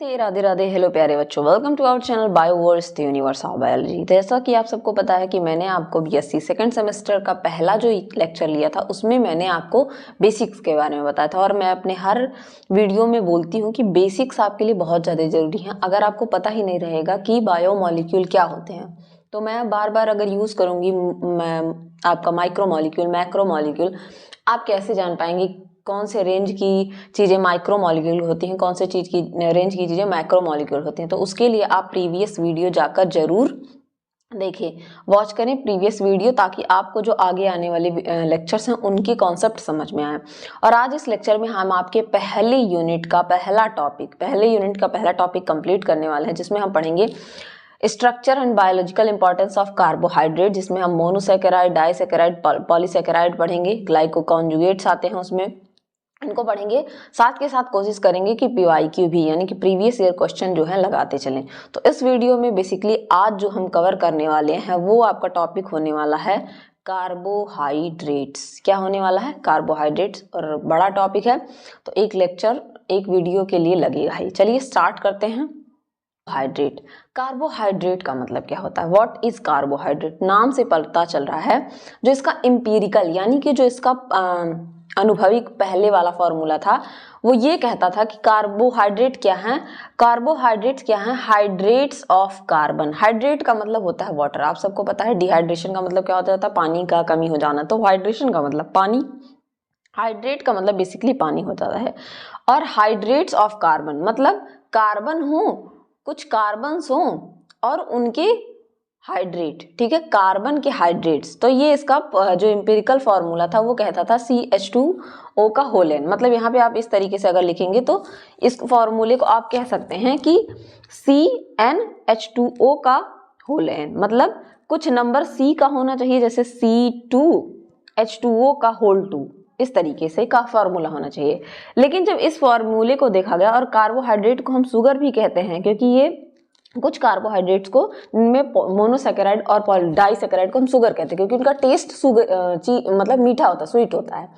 Radhe Radhe. Hello प्यारे बच्चों, welcome to our channel Bioverse the universe of biology. जैसा कि आप सबको पता है कि मैंने आपको बीएससी सेकंड सेमेस्टर का पहला जो लेक्चर लिया था उसमें मैंने आपको बेसिक्स के बारे में बताया था और मैं अपने हर वीडियो में बोलती हूँ कि बेसिक्स आपके लिए बहुत ज़्यादा ज़रूरी हैं। अगर आपको पता ही नहीं रहेगा कि बायोमॉलिक्यूल क्या होते हैं तो मैं बार बार अगर यूज़ करूँगी मैं आपका माइक्रोमॉलिक्यूल, मैक्रोमॉलिक्यूल, आप कैसे जान पाएंगे कौन से रेंज की चीज़ें माइक्रो मॉलिक्यूल होती हैं, कौन से चीज़ की रेंज की चीज़ें मैक्रो मॉलिक्यूल होती हैं। तो उसके लिए आप प्रीवियस वीडियो जाकर जरूर देखिए, वॉच करें प्रीवियस वीडियो, ताकि आपको जो आगे आने वाले लेक्चर्स हैं उनके कॉन्सेप्ट समझ में आए। और आज इस लेक्चर में हम आपके पहले यूनिट का पहला टॉपिक कंप्लीट करने वाले हैं, जिसमें हम पढ़ेंगे structure and biological importance of carbohydrate, जिसमें हम मोनोसैकेराइड, डाइसैकेराइड, पॉलीसैकेराइड पढ़ेंगे, ग्लाइको कॉन्जुगेट्स आते हैं उसमें, इनको पढ़ेंगे। साथ के साथ कोशिश करेंगे कि पीवाईक्यू भी यानी कि प्रीवियस ईयर क्वेश्चन जो है लगाते चलें। तो इस वीडियो में बेसिकली आज जो हम कवर करने वाले हैं वो आपका टॉपिक होने वाला है कार्बोहाइड्रेट्स। क्या होने वाला है? कार्बोहाइड्रेट्स। और बड़ा टॉपिक है तो एक लेक्चर एक वीडियो के लिए लगेगा ही। चलिए स्टार्ट करते हैं। हाइड्रेट, कार्बोहाइड्रेट का मतलब क्या होता है? What is carbohydrate? नाम से पता चल रहा है जो इसका एम्पिरिकल यानी कि जो इसका अनुभविक पहले वाला फॉर्मूला था वो ये कहता था कि कार्बोहाइड्रेट क्या है? कार्बोहाइड्रेट्स क्या है? Hydrates of carbon. हाइड्रेट का मतलब होता है वाटर। आप सबको पता है डिहाइड्रेशन का मतलब क्या होता है? पानी का कमी हो जाना। तो हाइड्रेशन का मतलब पानी, हाइड्रेट का मतलब बेसिकली पानी हो जाता है। और हाइड्रेट्स ऑफ कार्बन मतलब कार्बन हो, कुछ कार्बन्स हो और उनके हाइड्रेट, ठीक है, कार्बन के हाइड्रेट्स। तो ये इसका जो एम्पिरिकल फॉर्मूला था वो कहता था CH2O का होल एन। मतलब यहाँ पे आप इस तरीके से अगर लिखेंगे तो इस फॉर्मूले को आप कह सकते हैं कि CnH2O का होल एन, मतलब कुछ नंबर C का होना चाहिए, जैसे C2H2O का होल 2, इस तरीके से का फॉर्मूला होना चाहिए। लेकिन जब इस फॉर्मूले को देखा गया, और कार्बोहाइड्रेट को हम शुगर भी कहते हैं क्योंकि ये कुछ कार्बोहाइड्रेट्स को में मोनोसैकेराइड और डाइसैकेराइड को हम शुगर कहते हैं क्योंकि उनका टेस्ट मतलब मीठा होता है, स्वीट होता है।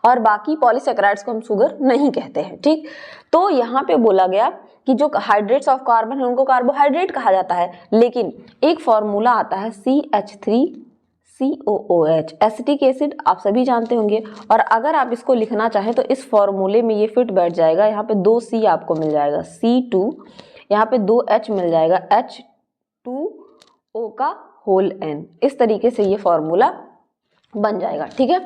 और बाकी पॉलीसैकेराइड्स को हम शुगर नहीं कहते हैं, ठीक। तो यहाँ पे बोला गया कि जो हाइड्रेट्स ऑफ कार्बन है उनको कार्बोहाइड्रेट कहा जाता है। लेकिन एक फॉर्मूला आता है CH3COOH, एसिटिक एसिड, आप सभी जानते होंगे। और अगर आप इसको लिखना चाहें तो इस फॉर्मूले में ये फिट बैठ जाएगा। यहाँ पे 2 C आपको मिल जाएगा, C2, यहाँ पे 2 H मिल जाएगा, H2O का होल N। इस तरीके से ये फॉर्मूला बन जाएगा, ठीक है।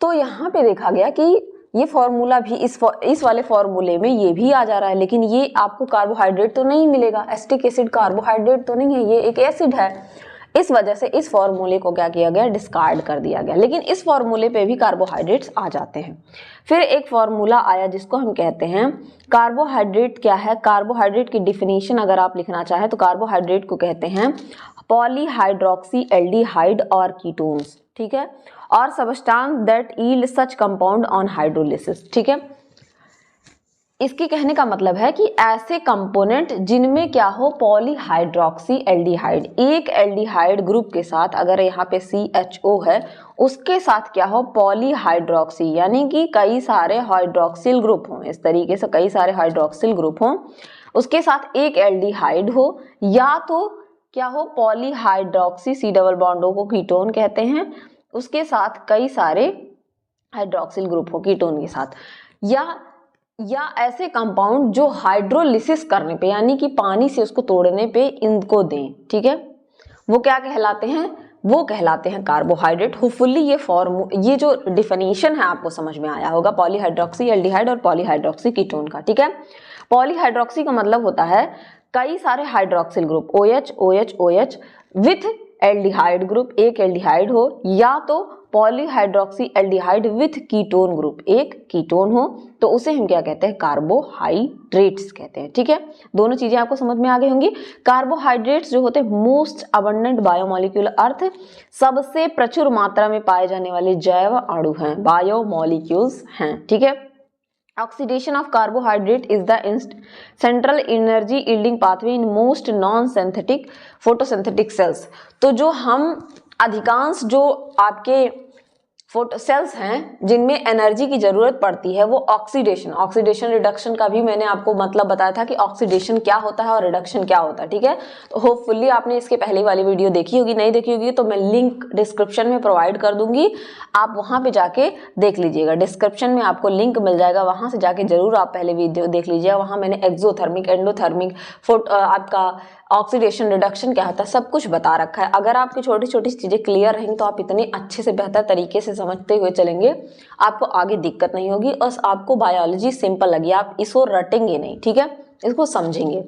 तो यहाँ पे देखा गया कि ये फॉर्मूला भी इस वाले फॉर्मूले में ये भी आ जा रहा है, लेकिन ये आपको कार्बोहाइड्रेट तो नहीं मिलेगा। एसिटिक एसिड कार्बोहाइड्रेट तो नहीं है, ये एक एसिड है। इस वजह से इस फॉर्मूले को क्या किया गया? डिस्कार्ड कर दिया गया। लेकिन इस फॉर्मूले पे भी कार्बोहाइड्रेट्स आ जाते हैं। फिर एक फॉर्मूला आया जिसको हम कहते हैं कार्बोहाइड्रेट। क्या है कार्बोहाइड्रेट की डिफिनीशन? अगर आप लिखना चाहें तो कार्बोहाइड्रेट को कहते हैं पॉलीहाइड्रोक्सी एल्डिहाइड और कीटोन्स, ठीक है, और substance that yield such compound on hydrolysis, ठीक है। इसके कहने का मतलब है कि ऐसे कंपोनेंट जिनमें क्या हो, पॉलीहाइड्रोक्सी एल्डिहाइड, एक एल्डिहाइड ग्रुप के साथ, अगर यहाँ पे CHO है उसके साथ क्या हो, पॉलीहाइड्रोक्सी, यानी कि कई सारे हाइड्रोक्सिल ग्रुप हों, इस तरीके से कई सारे हाइड्रोक्सिल ग्रुप हों, उसके साथ एक एल्डिहाइड हो, या तो क्या हो, पॉलीहाइड्रोक्सी, C डबल बॉन्डो को कीटोन कहते हैं, उसके साथ कई सारे हाइड्रोक्सिल ग्रुप हो कीटोन के साथ, या ऐसे कंपाउंड जो हाइड्रोलिसिस करने पे यानी कि पानी से उसको तोड़ने पे इनको दें, ठीक है, वो क्या कहलाते हैं? वो कहलाते हैं कार्बोहाइड्रेट। होपफुली ये जो डिफिनीशन है आपको समझ में आया होगा पॉलीहाइड्रोक्सी एल्डिहाइड और पॉलीहाइड्रोक्सी कीटोन का, ठीक है। पॉलीहाइड्रोक्सी का मतलब होता है कई सारे hydroxyl group OH OH OH with aldehyde group, एक एल्डिहाइड हो, या तो polyhydroxy aldehyde with ketone group, एक कीटोन हो, तो उसे हम क्या कहते हैं? कार्बोहाइड्रेट्स कहते हैं, ठीक है। दोनों चीजें आपको समझ में आ गई होंगी। कार्बोहाइड्रेट्स जो होते हैं मोस्ट अबंडेंट बायोमॉलिक्यूल, अर्थ सबसे प्रचुर मात्रा में पाए जाने वाले जैव अणु हैं, बायोमॉलिक्यूल्स हैं, ठीक है। Oxidation of carbohydrate is the central energy yielding pathway in most non synthetic photosynthetic cells. तो जो हम अधिकांश जो आपके सेल्स हैं जिनमें एनर्जी की जरूरत पड़ती है वो ऑक्सीडेशन रिडक्शन का भी मैंने आपको मतलब बताया था कि ऑक्सीडेशन क्या होता है और रिडक्शन क्या होता है, ठीक है। तो होपफुली आपने इसके पहले वाली वीडियो देखी होगी, नहीं देखी होगी तो मैं लिंक डिस्क्रिप्शन में प्रोवाइड कर दूंगी, आप वहां पे जाके देख लीजिएगा। डिस्क्रिप्शन में आपको लिंक मिल जाएगा, वहां से जाके जरूर आप पहले वीडियो देख लीजिएगा। वहां मैंने एक्सोथर्मिक, एंडोथर्मिक, आपका ऑक्सीडेशन रिडक्शन क्या होता है सब कुछ बता रखा है। अगर आपकी छोटी छोटी चीजें क्लियर रहेंगी तो आप इतने अच्छे से बेहतर तरीके से समझते हुए चलेंगे, आपको आगे दिक्कत नहीं होगी और आपको बायोलॉजी सिंपल लगी, आप इसको रटेंगे नहीं, ठीक है, इसको समझेंगे,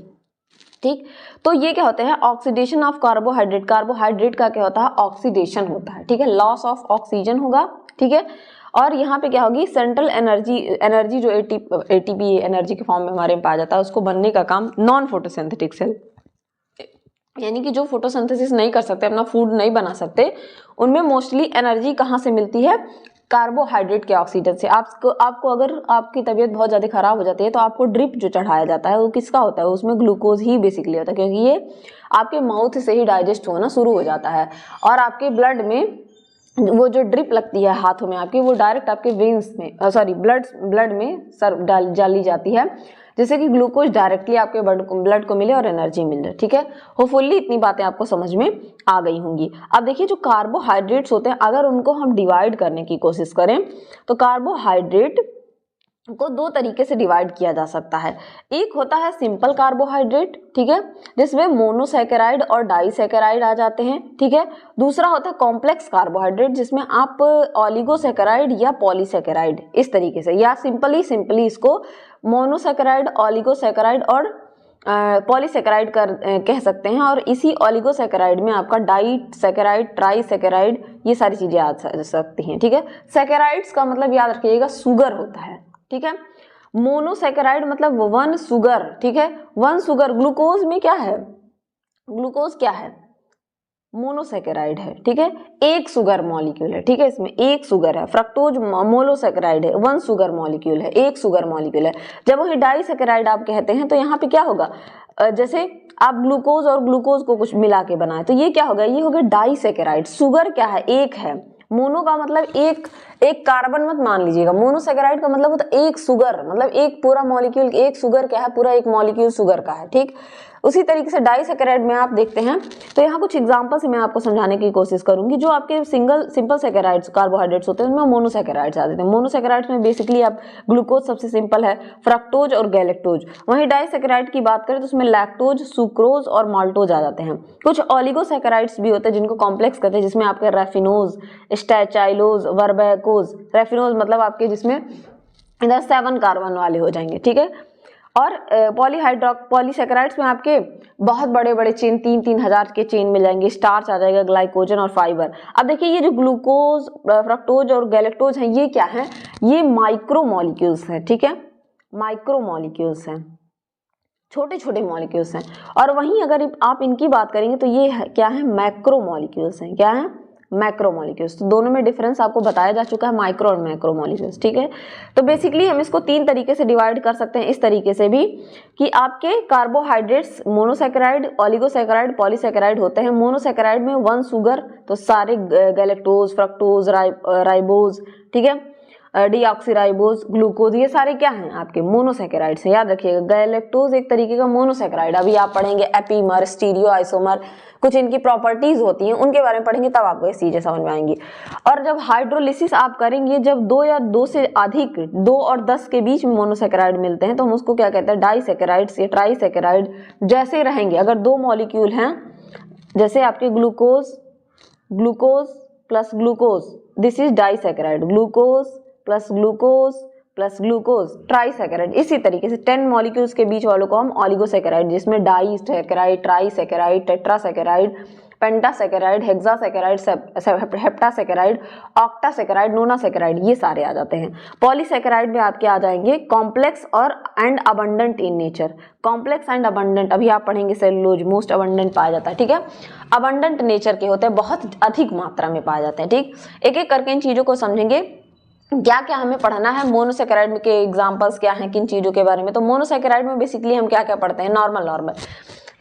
ठीक। तो ये क्या होता है, ऑक्सीडेशन ऑफ कार्बोहाइड्रेट। कार्बोहाइड्रेट का क्या होता है, ऑक्सीडेशन होता है, ठीक है, लॉस ऑफ ऑक्सीजन होगा, ठीक है। और यहाँ पे क्या होगी, सेंट्रल एनर्जी जो एटीपी एनर्जी के फॉर्म में हमारे में पाया जाता है, उसको बनने का काम नॉन फोटोसिंथेटिक सेल, यानी कि जो फोटोसिंथेसिस नहीं कर सकते, अपना फूड नहीं बना सकते, उनमें मोस्टली एनर्जी कहाँ से मिलती है, कार्बोहाइड्रेट के ऑक्सीजन से। आपको अगर आपकी तबीयत बहुत ज़्यादा खराब हो जाती है तो आपको ड्रिप जो चढ़ाया जाता है वो किसका होता है, उसमें ग्लूकोज ही बेसिकली होता है, क्योंकि ये आपके माउथ से ही डाइजेस्ट होना शुरू हो जाता है और आपके ब्लड में वो जो ड्रिप लगती है हाथों में आपके, वो डायरेक्ट आपके वेन्स में ब्लड में डाली जाती है, जिससे कि ग्लूकोज डायरेक्टली आपके ब्लड को मिले और एनर्जी मिल जाए, ठीक है। होपफुली इतनी बातें आपको समझ में आ गई होंगी। अब देखिए जो कार्बोहाइड्रेट्स होते हैं, अगर उनको हम डिवाइड करने की कोशिश करें तो कार्बोहाइड्रेट को दो तरीके से डिवाइड किया जा सकता है। एक होता है सिंपल कार्बोहाइड्रेट, ठीक है, जिसमें मोनोसैकेराइड और डाइसैकेराइड आ जाते हैं, ठीक है। दूसरा होता है कॉम्प्लेक्स कार्बोहाइड्रेट, जिसमें आप ऑलिगोसैकेराइड या पॉलीसैकेराइड इस तरीके से, या सिंपली इसको मोनोसैकेराइड, ऑलिगोसैकेराइड और पॉलीसैकेराइड कह सकते हैं। और इसी ऑलिगोसैकेराइड में आपका डाइसैकेराइड, ट्राइसैकेराइड, ये सारी चीजें आ सकती हैं, ठीक है। सैकेराइड्स का मतलब याद रखिएगा शुगर होता है, ठीक है। मोनोसैकेराइड मतलब वन शुगर, ठीक है, वन शुगर। ग्लूकोज में क्या है, ग्लूकोज क्या है, मोनोसैकेराइड है, ठीक है, एक शुगर मॉलिक्यूल है, ठीक है, इसमें एक शुगर है। फ्रक्टोज मोनोसैकेराइड है, वन शुगर मॉलिक्यूल है, एक शुगर मॉलिक्यूल है। जब वही डाइसैकेराइड आप कहते हैं तो यहाँ पे क्या होगा, जैसे आप ग्लूकोज और ग्लूकोज को कुछ मिला के बनाए तो ये क्या होगा, ये होगा डाइसैकेराइड। शुगर क्या है, एक है। मोनो का मतलब एक कार्बन मत मान लीजिएगा, मोनोसैकेराइड का मतलब होता है एक शुगर, मतलब एक पूरा मॉलिक्यूल, एक शुगर क्या है, पूरा एक मॉलिक्यूल शुगर का है, ठीक। उसी तरीके से डाइसैकेराइड में आप देखते हैं तो यहाँ कुछ एग्जांपल से मैं आपको समझाने की कोशिश करूंगी। जो आपके सिंपल सैकेराइड्स कार्बोहाइड्रेट्स होते हैं उनमें मोनोसैकेराइड्स आ जाते हैं। मोनोसैकेराइड्स में बेसिकली आप ग्लूकोज सबसे सिंपल है, फ्रक्टोज और गैलेक्टोज। वहीं डाइसैकेराइड की बात करें तो उसमें लैक्टोज, सुक्रोज और माल्टोज आ जाते हैं। कुछ ऑलिगोसैकेराइड्स भी होते हैं जिनको कॉम्प्लेक्स कहते हैं, जिसमें आपके रैफिनोज, स्टैचाइलोज, वर्बैकोज। रैफिनोज मतलब आपके जिसमें इधर 7 कार्बन वाले हो जाएंगे, ठीक है। और पॉलीसैकेराइड्स में आपके बहुत बड़े बड़े चेन, 3-3 हजार के चेन मिल जाएंगे, स्टार्च आ जाएगा, ग्लाइकोजन और फाइबर। अब देखिए ये जो ग्लूकोज, फ्रक्टोज और गैलेक्टोज हैं, ये क्या है, ये माइक्रो मॉलिक्यूल्स हैं, ठीक है, माइक्रो मॉलिक्यूल्स हैं, छोटे छोटे मॉलिक्यूल्स हैं। और वहीं अगर आप इनकी बात करेंगे तो ये है, क्या है, मैक्रो मॉलिक्यूल्स हैं। क्या है, मैक्रो मॉलिक्यूल्स। तो दोनों में डिफरेंस आपको बताया जा चुका है, माइक्रो और मैक्रो मॉलिक्यूल्स, ठीक है। तो बेसिकली हम इसको 3 तरीके से डिवाइड कर सकते हैं, इस तरीके से भी कि आपके कार्बोहाइड्रेट्स मोनोसैकेराइड, ऑलिगोसैकेराइड, पॉलीसैकेराइड होते हैं। मोनोसैकेराइड में 1 शुगर, तो सारे गैलेक्टोज, फ्रक्टोज, राइबोज, ठीक है, डीऑक्सीराइबोज, ग्लूकोज, ये सारे क्या हैं, आपके मोनोसैकेराइड्स हैं। याद रखिएगा गैलेक्टोज एक तरीके का मोनोसैकेराइड। अभी आप पढ़ेंगे एपीमर, स्टीरियो आइसोमर, कुछ इनकी प्रॉपर्टीज होती हैं, उनके बारे में पढ़ेंगे तब आपको ये चीजें समझ में आएंगी। और जब हाइड्रोलिसिस आप करेंगे, जब 2 या 2 से अधिक, 2 और 10 के बीच में मोनोसैकेराइड मिलते हैं तो हम उसको क्या कहते हैं, डाइसैकेराइड्स या ट्राइसैकेराइड जैसे रहेंगे। अगर 2 मॉलिक्यूल हैं, जैसे आपके glucose plus glucose, this is disaccharide, glucose plus glucose trisaccharide. इसी तरीके से 10 मॉलिक्यूल्स के बीच वालों को हम ऑलिगोसैकेराइड, जिसमें डाइसैकेराइड, ट्राइसैकेराइड, टेट्रासैकेराइड, पेंटासैकेराइड, हेक्सासैकेराइड, हेप्टासैकेराइड, ऑक्टासैकेराइड, नोनासैकेराइड, ये सारे आ जाते हैं। पॉलीसैकेराइड में आपके आ जाएंगे कॉम्प्लेक्स और and abundant in nature. Complex and abundant अभी आप पढ़ेंगे, सेलुलोज मोस्ट अबंडेंट पाया जाता है, ठीक है। अबंडेंट नेचर के होते हैं, बहुत अधिक मात्रा में पाए जाते हैं, ठीक। एक एक करके इन चीजों को समझेंगे, क्या क्या हमें पढ़ना है। मोनोसैकेराइड के एग्जांपल्स क्या हैं, किन चीजों के बारे में। तो मोनोसैकेराइड में बेसिकली हम क्या क्या पढ़ते हैं, नॉर्मल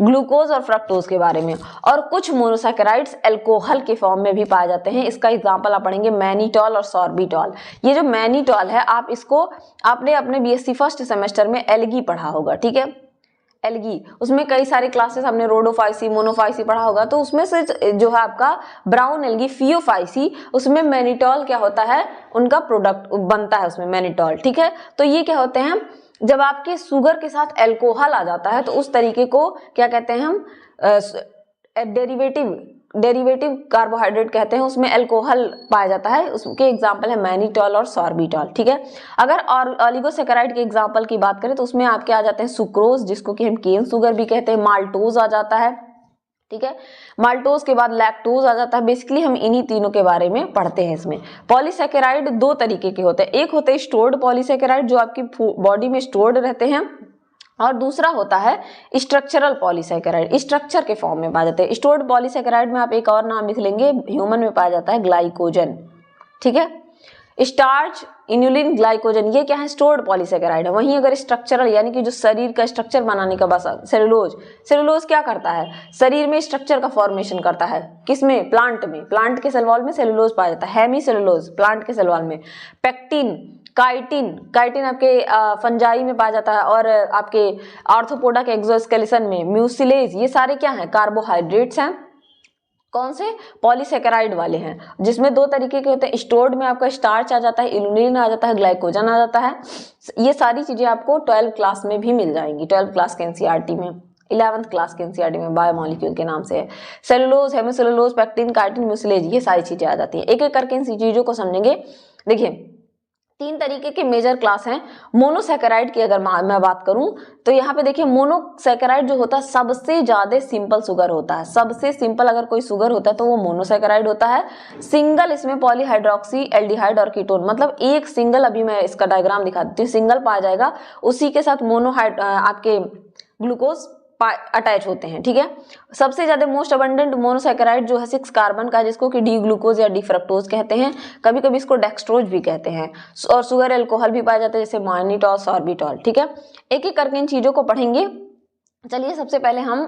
ग्लूकोज और फ्रक्टोज के बारे में। और कुछ मोनोसैकेराइड्स अल्कोहल के फॉर्म में भी पाए जाते हैं। इसका एग्जांपल आप पढ़ेंगे मैनिटॉल और सॉर्बिटॉल। ये जो मैनिटॉल है आप इसको आपने अपने बीएससी फर्स्ट सेमेस्टर में एल्गी पढ़ा होगा, ठीक है, एल्गी, उसमें कई सारे क्लासेस हमने रोडोफाइसी मोनोफाइसी पढ़ा होगा, तो उसमें से जो है आपका ब्राउन एल्गी फियोफाइसी, उसमें मैनिटॉल क्या होता है, उनका प्रोडक्ट बनता है उसमें मैनिटॉल, ठीक है। तो ये क्या होते हैं, जब आपके शुगर के साथ अल्कोहल आ जाता है तो उस तरीके को क्या कहते हैं हम, डेरिवेटिव कार्बोहाइड्रेट कहते हैं, उसमें अल्कोहल पाया जाता है, उसके एग्जांपल है मैनिटॉल और सॉर्बिटॉल, ठीक है। अगर और ऑलिगोसैकेराइड के एग्जांपल की बात करें तो उसमें आपके आ जाते हैं सुक्रोज, जिसको कि हम केन शुगर भी कहते हैं, माल्टोज आ जाता है, ठीक है, माल्टोज के बाद लैक्टोज आ जाता है। बेसिकली हम इन्हीं तीनों के बारे में पढ़ते हैं इसमें। पॉलीसैकेराइड दो तरीके के होते हैं, एक होते हैं स्टोर्ड पॉलीसैकेराइड जो आपकी बॉडी में स्टोर्ड रहते हैं, और दूसरा होता है स्ट्रक्चरल पॉलीसैकेराइड, स्ट्रक्चर के फॉर्म में पाए जाते हैं। स्टोर्ड पॉलीसैकेराइड में आप एक और नाम लिख लेंगे, ह्यूमन में पाया जाता है ग्लाइकोजन, ठीक है, स्टार्च, इन्युलिन, ग्लाइकोजन, ये क्या है, स्टोर्ड पॉलीसैकेराइड है। वहीं अगर स्ट्रक्चरल यानी कि जो शरीर का स्ट्रक्चर बनाने का बस, सेलुलोज, सेलुलोज क्या करता है, शरीर में स्ट्रक्चर का फॉर्मेशन करता है, किसमें, प्लांट में, प्लांट के सेल वॉल में सेलुलोज पाया जाता है, हेमी सेलुलोज प्लांट के सेल वॉल में, पेक्टिन, काइटिन, काइटिन आपके फंजाई में पाया जाता है, और आपके आर्थ्रोपोडा के एक्सोस्केलेटन में म्यूसिलेज, ये सारे क्या हैं, कार्बोहाइड्रेट्स हैं, कौन से, पॉलीसैकेराइड वाले हैं, जिसमें दो तरीके के होते हैं, स्टोर्ड में आपका स्टार्च आ जाता है, इन्युलिन आ जाता है, ग्लाइकोजन आ जाता है। ये सारी चीजें आपको 12वीं क्लास में भी मिल जाएंगी, 12वीं क्लास के एनसीईआरटी में, 11वीं क्लास के एनसीईआरटी में बायोमोलिक्यूल के नाम से है। Cellulose, hemicellulose, pectin, chitin, mucilage, ये सारी चीजें आ जाती हैं। एक एक करके इन चीजों को समझेंगे। देखिए तीन तरीके के मेजर क्लास हैं। मोनोसैकेराइड की अगर मैं बात करूं तो यहाँ पे देखिए मोनोसैकेराइड जो होता है सबसे ज्यादा सिंपल शुगर होता है, सबसे सिंपल अगर कोई शुगर होता है तो वो मोनोसैकेराइड होता है। सिंगल इसमें पॉलीहाइड्रोक्सी एल्डिहाइड और कीटोन, मतलब एक सिंगल, अभी मैं इसका डायग्राम दिखा देती हूँ, सिंगल पाया जाएगा, उसी के साथ आपके ग्लूकोज अटैच होते हैं, ठीक है। सबसे ज्यादा मोस्ट अबंडेंट मोनोसैकेराइड जो है 6 कार्बन का, जिसको कि डी ग्लूकोज या डी फ्रक्टोज कहते हैं, कभी कभी इसको डेक्सट्रोज भी कहते हैं, और शुगर अल्कोहल भी पाया जाता है जैसे माइनिटॉल, सॉर्बिटॉल, ठीक है। एक एक करके इन चीजों को पढ़ेंगे। चलिए सबसे पहले हम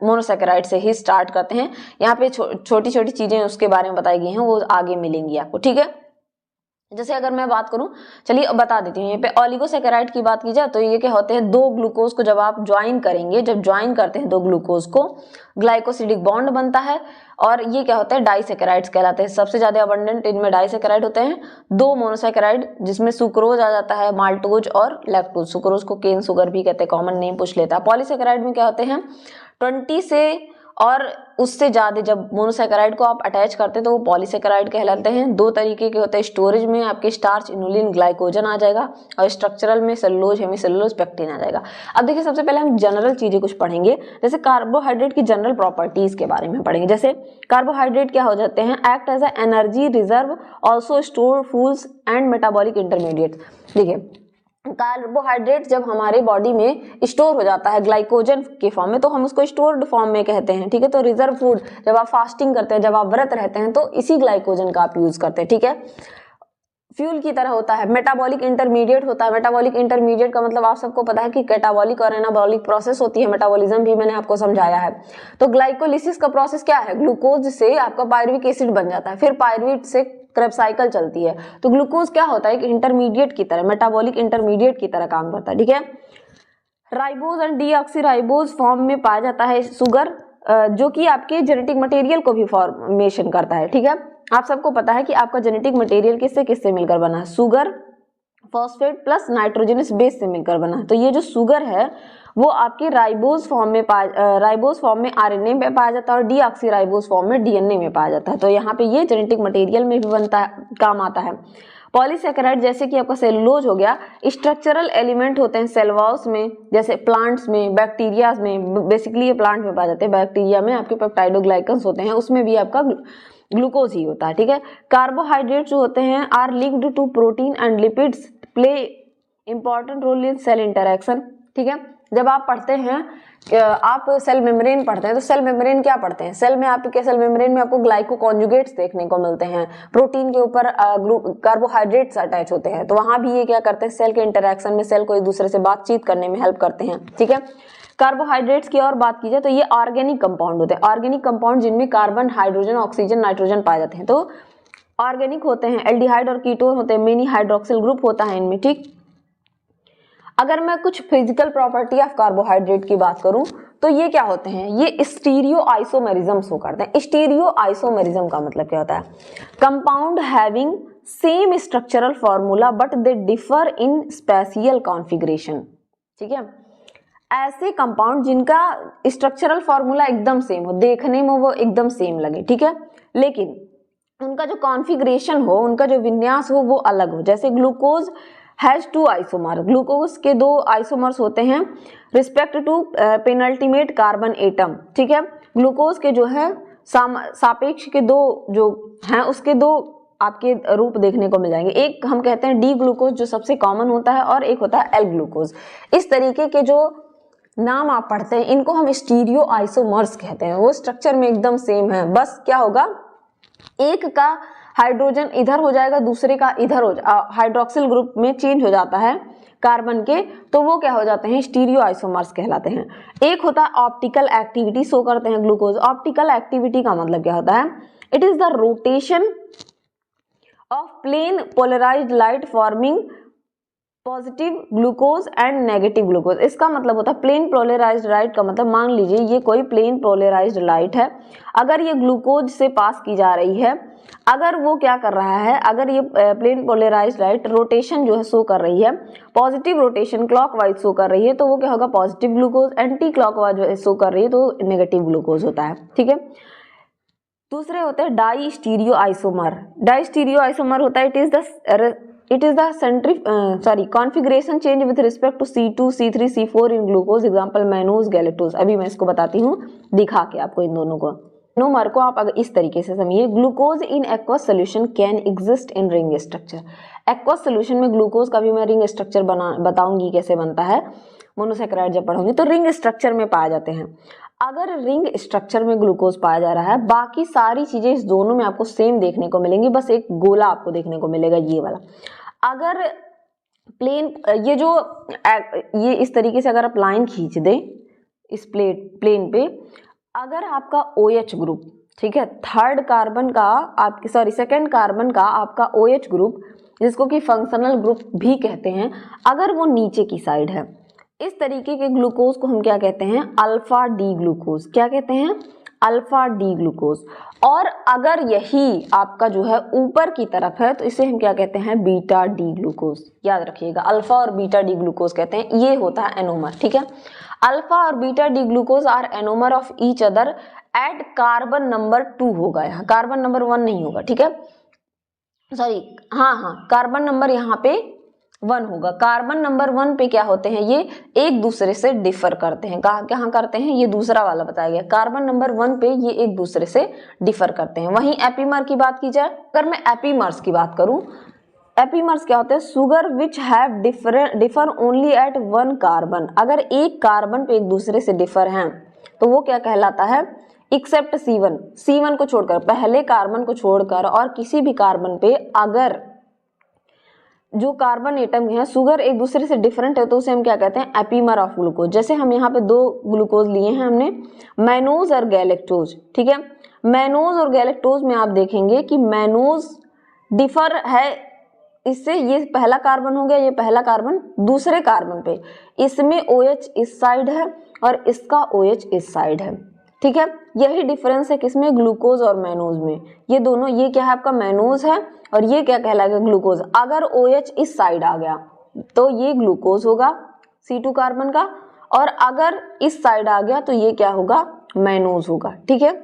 मोनोसैकेराइड से ही स्टार्ट करते हैं। यहाँ पे छोटी छोटी चीजें उसके बारे में बताई गई हैं, वो आगे मिलेंगी आपको, ठीक है। जैसे अगर मैं बात करूं, चलिए बता देती हूँ, यहाँ पे ऑलिगोसैकेराइड की बात की जाए तो ये क्या होते हैं, दो ग्लूकोज को जब आप ज्वाइन करेंगे, जब ज्वाइन करते हैं दो ग्लूकोज को, ग्लाइकोसिडिक बॉन्ड बनता है, और ये क्या होता है, डाइसैकेराइड्स कहलाते हैं। सबसे ज्यादा अबंडेंट इनमें डाइसैकेराइड होते हैं। दो मोनोसैकेराइड जिसमें सुक्रोज आ जाता है, माल्टोज और लैक्टोज, सुक्रोज को केन शुगर भी कहते हैं, कॉमन नेम पूछ लेता है। पॉलीसैकेराइड में क्या होते हैं, 20 से और उससे ज्यादा, जब मोनोसैकेराइड को आप अटैच करते हैं तो वो पॉलीसैकेराइड कहलाते हैं। दो तरीके के होते हैं, स्टोरेज में आपके स्टार्च, इन्युलिन, ग्लाइकोजन आ जाएगा, और स्ट्रक्चरल में सेलुलोज, हेमिसेलुलोज, पेक्टिन आ जाएगा। अब देखिए सबसे पहले हम जनरल चीजें कुछ पढ़ेंगे, जैसे कार्बोहाइड्रेट की जनरल प्रॉपर्टीज के बारे में पढ़ेंगे। जैसे कार्बोहाइड्रेट क्या हो जाते हैं, act as a energy reserve, also store foods and metabolic intermediate. देखिए कार्बोहाइड्रेट जब हमारे बॉडी में स्टोर हो जाता है ग्लाइकोजन के फॉर्म में तो हम उसको स्टोर्ड फॉर्म में कहते हैं, ठीक है। तो रिजर्व फूड, जब आप फास्टिंग करते हैं, जब आप व्रत रहते हैं तो इसी ग्लाइकोजन का आप यूज करते हैं, ठीक है। फ्यूल की तरह होता है। मेटाबॉलिक इंटरमीडिएट होता है। मेटाबॉलिक इंटरमीडिएट का मतलब आप सबको पता है कि कैटाबॉलिक और एनाबॉलिक प्रोसेस होती है, मेटाबॉलिज्म भी मैंने आपको समझाया है। तो ग्लाइकोलिसिस का प्रोसेस क्या है, ग्लूकोज से आपका पायरुविक एसिड बन जाता है, फिर पायरुवेट से क्रेब्स साइकिल चलती है। तो ग्लूकोज क्या होता है कि इंटरमीडिएट की तरह, मेटाबॉलिक इंटरमीडिएट की तरह काम करता है, ठीक है। राइबोज एंड डीऑक्सीराइबोज फॉर्म में पाया जाता है शुगर, जो कि आपके जेनेटिक मटेरियल को भी फॉर्मेशन करता है, ठीक है। आप सबको पता है कि आपका जेनेटिक मटेरियल किससे किससे मिलकर बना है, sugar, phosphate plus nitrogenous base से मिलकर बना है। तो ये जो शुगर है वो आपके राइबोज फॉर्म में आरएनए में पाया जाता है, और डीऑक्सीराइबोज फॉर्म में डीएनए में पाया जाता है। तो यहाँ पे ये जेनेटिक मटेरियल में भी बनता है, काम आता है। पॉलीसैकेराइड जैसे कि आपका सेलुलोज हो गया, स्ट्रक्चरल एलिमेंट होते हैं सेल वॉल्स में, जैसे प्लांट्स में, बैक्टीरिया में, बेसिकली ये प्लांट में पाए जाते हैं। बैक्टीरिया में आपके पेप्टाइडोग्लाइकन्स होते हैं, उसमें भी आपका ग्लूकोज ही होता है, ठीक है। कार्बोहाइड्रेट जो होते हैं are linked to protein and lipids, play important role in cell interaction, ठीक है। जब आप पढ़ते हैं, आप सेल मेम्ब्रेन पढ़ते हैं तो सेल मेम्ब्रेन क्या पढ़ते हैं, सेल में आपके सेल मेम्ब्रेन में आपको ग्लाइकोकॉन्जुगेट्स देखने को मिलते हैं, प्रोटीन के ऊपर कार्बोहाइड्रेट्स अटैच होते हैं। तो वहां भी ये क्या करते हैं, सेल के इंटरेक्शन में सेल को एक दूसरे से बातचीत करने में हेल्प करते हैं, ठीक है। कार्बोहाइड्रेट्स की और बात की जाए तो ये ऑर्गेनिक कंपाउंड होते हैं, ऑर्गेनिक कंपाउंड जिनमें कार्बन, हाइड्रोजन, ऑक्सीजन, नाइट्रोजन पाए जाते हैं, तो ऑर्गेनिक होते हैं। एल्डिहाइड और कीटोन होते हैं, मेनी हाइड्रोक्सिल ग्रुप होता है इनमें, ठीक। अगर मैं कुछ फिजिकल प्रॉपर्टी ऑफ कार्बोहाइड्रेट की बात करूं तो ये क्या होते हैं, ये स्टीरियो आइसोमेरिज्म शो करते हैं। स्टीरियो आइसोमेरिज्म का मतलब क्या होता है, compound having same structural formula but they differ in spatial configuration, ठीक है। ऐसे कंपाउंड जिनका स्ट्रक्चरल फॉर्मूला एकदम सेम हो, देखने में वो एकदम सेम लगे, ठीक है, लेकिन उनका जो कॉन्फ़िगरेशन हो, उनका जो विन्यास हो वो अलग हो। जैसे ग्लूकोज हैज 2 आइसोमर, ग्लूकोज के 2 आइसोमर्स होते हैं respect to penultimate carbon atom, ठीक है। ग्लूकोज के जो है सापेक्ष के 2 जो हैं उसके 2 आपके रूप देखने को मिल जाएंगे। एक हम कहते हैं डी ग्लूकोज जो सबसे कॉमन होता है, और एक होता है एल ग्लूकोज। इस तरीके के जो नाम आप पढ़ते हैं इनको हम स्टीरियो आइसोमर्स कहते हैं। वो स्ट्रक्चर में एकदम सेम है, बस क्या होगा, एक का हाइड्रोजन इधर हो जाएगा, दूसरे का इधर हो हाइड्रोक्सिल ग्रुप में चेंज हो जाता है कार्बन के, तो वो क्या हो जाते हैं, स्टीरियो आइसोमर्स कहलाते हैं। एक होता है ऑप्टिकल एक्टिविटी शो करते हैं ग्लूकोज। ऑप्टिकल एक्टिविटी का मतलब क्या होता है, it is the rotation of plane polarised light forming positive glucose and negative glucose. इसका मतलब होता है प्लेन पोलराइज्ड लाइट का मतलब, मान लीजिए ये कोई प्लेन पोलराइज्ड लाइट है, अगर ये ग्लूकोज से पास की जा रही है, अगर वो क्या कर रहा है, अगर ये प्लेन पोलराइज्ड लाइट रोटेशन जो है शो कर रही है, पॉजिटिव रोटेशन क्लॉकवाइज शो कर रही है, तो वो क्या होगा, positive glucose. Anti clockwise show कर रही है तो नेगेटिव ग्लूकोज होता है, ठीक है। दूसरे होते हैं diastereoisomer. Diastereoisomer होता है it is the configuration change with respect to C2, C3, C4 in glucose, example mannose, galactose. अभी मैं इसको बताती हूँ दिखा के आपको इन दोनों को। एनोमर को आप अगर इस तरीके से समझिए, glucose in aqueous solution can exist in ring structure. Aqueous solution में ग्लूकोज का भी मैं रिंग स्ट्रक्चर बताऊंगी कैसे बनता है, मोनोसैकेराइड जब पढ़ूंगी तो रिंग स्ट्रक्चर में पाए जाते हैं। अगर रिंग स्ट्रक्चर में ग्लूकोज पाया जा रहा है, बाकी सारी चीजें इस दोनों में आपको सेम देखने को मिलेंगी, बस एक गोला आपको देखने को मिलेगा ये वाला। अगर प्लेन ये इस तरीके से अगर आप लाइन खींच दें इस प्लेन पे, अगर आपका OH ग्रुप, ठीक है, सेकंड कार्बन का आपका OH ग्रुप, जिसको कि फंक्शनल ग्रुप भी कहते हैं, अगर वो नीचे की साइड है, इस तरीके के ग्लूकोज को हम क्या कहते हैं, अल्फा डी ग्लूकोज। क्या कहते हैं, अल्फा डी ग्लूकोज। और अगर यही आपका जो है ऊपर की तरफ है तो इसे हम क्या कहते हैं, बीटा डी ग्लूकोज। याद रखिएगा, अल्फा और बीटा डी ग्लूकोज कहते हैं, ये होता है एनोमर, ठीक है। अल्फा और beta D glucose are anomer of each other at carbon number 2 होगा, यहाँ कार्बन नंबर 1 नहीं होगा, ठीक है, सॉरी, हाँ, कार्बन नंबर यहाँ पे 1 होगा। कार्बन नंबर 1 पे क्या होते हैं, ये एक दूसरे से डिफर करते हैं। कहाँ करते हैं, ये दूसरा वाला बताया गया, कार्बन नंबर 1 पे ये एक दूसरे से डिफर करते हैं। वहीं एपीमर की बात की जाए, अगर मैं एपीमर्स की बात करूं, एपीमर्स क्या होते हैं, sugar which have differ only at 1 carbon. अगर एक कार्बन पे एक दूसरे से डिफर हैं तो वो क्या कहलाता है, एक्सेप्ट C1 को छोड़कर, पहले कार्बन को छोड़कर, और किसी भी कार्बन पे अगर जो कार्बन एटम है सुगर एक दूसरे से डिफरेंट है तो उसे हम क्या कहते हैं, एपीमर ऑफ ग्लूकोज। जैसे हम यहाँ पे 2 ग्लूकोज लिए हैं हमने, मैनोज और गैलेक्टोज, ठीक है। मैनोज और गैलेक्टोज में आप देखेंगे कि मैनोज डिफर है इससे, ये पहला कार्बन हो गया, ये पहला कार्बन दूसरे कार्बन पे, इसमें OH इस साइड है और इसका OH इस साइड है, ठीक है। यही डिफरेंस है किसमें, ग्लूकोज और मैनोज में। ये दोनों, ये क्या है आपका मैनोज है और ये क्या कहलाएगा, ग्लूकोज। अगर OH इस साइड आ गया तो ये ग्लूकोज होगा C2 कार्बन का, और अगर इस साइड आ गया तो ये क्या होगा, मैनोज होगा, ठीक है।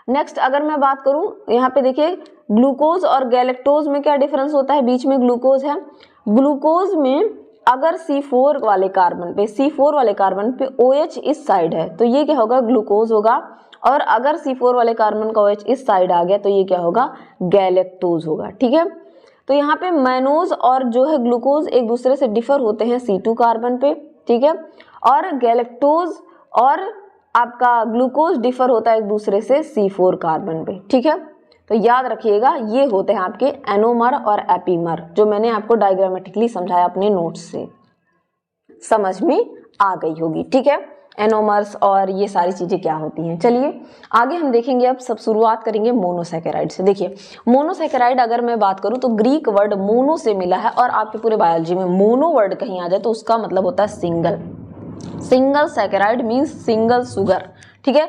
नेक्स्ट अगर मैं बात करूं, यहाँ पे देखिए ग्लूकोज और गैलेक्टोज में क्या डिफरेंस होता है, बीच में ग्लूकोज है। ग्लूकोज में अगर C4 वाले कार्बन पे OH इस साइड है तो ये क्या होगा, ग्लूकोज होगा, और अगर C4 वाले कार्बन का OH इस साइड आ गया तो ये क्या होगा, गैलेक्टोज होगा, ठीक है। तो यहाँ पे मैनोज और जो है ग्लूकोज एक दूसरे से डिफर होते हैं C2 कार्बन पे, ठीक है, और गैलेक्टोज और आपका ग्लूकोज डिफर होता है एक दूसरे से C4 कार्बन पे, ठीक है। तो याद रखिएगा ये होते हैं आपके एनोमर और एपीमर, जो मैंने आपको डायग्रामेटिकली समझाया अपने नोट्स से। समझ में आ गई होगी। ठीक है, एनोमर्स और ये सारी चीजें क्या होती हैं। चलिए आगे हम देखेंगे। अब सब शुरुआत करेंगे मोनोसैकेराइड से। देखिए मोनोसैकेराइड अगर मैं बात करूं तो ग्रीक वर्ड मोनो से मिला है, और आपके पूरे बायोलॉजी में मोनो वर्ड कहीं आ जाए तो उसका मतलब होता है single. Single saccharide means single sugar. ठीक है,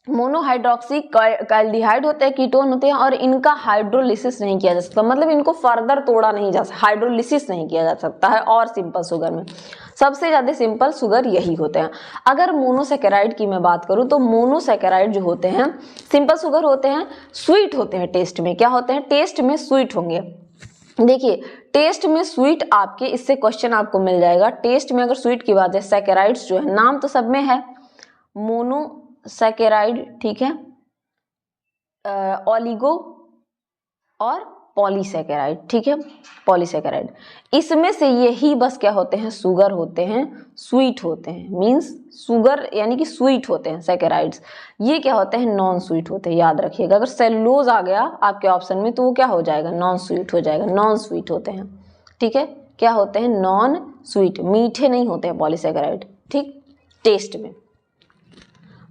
मोनोहाइड्रोक्सी कैल्डिहाइड होते हैं, कीटोन होते हैं, और इनका हाइड्रोलिसिस नहीं किया जा सकता, मतलब इनको फर्दर तोड़ा नहीं जा सकता, हाइड्रोलिसिस नहीं किया जा सकता है। और सिंपल शुगर में सबसे ज्यादा सिंपल शुगर यही होते हैं। अगर मोनोसैकेराइड की मैं बात करूं तो मोनोसैकेराइड जो होते हैं सिंपल शुगर होते हैं, स्वीट होते हैं टेस्ट में। क्या होते हैं? टेस्ट में स्वीट होंगे। देखिए टेस्ट में स्वीट आपके, इससे क्वेश्चन आपको मिल जाएगा। टेस्ट में अगर स्वीट की बात है, सैकेराइड्स जो है नाम तो सब में है मोनोसैकेराइड, ठीक है, ओलिगो और पॉलीसैकेराइड। ठीक है, पॉलीसैकेराइड, इसमें से यही बस क्या होते हैं? शुगर होते हैं, स्वीट होते हैं, मींस शुगर यानी कि स्वीट होते हैं सैकेराइड्स। ये क्या होते हैं? नॉन स्वीट होते हैं। याद रखिएगा, अगर सेलुलोज आ गया आपके ऑप्शन में तो वो क्या हो जाएगा? नॉन स्वीट हो जाएगा। नॉन स्वीट होते हैं। ठीक है, क्या होते हैं? नॉन स्वीट, मीठे नहीं होते हैं पॉलीसैकेराइड। ठीक, टेस्ट में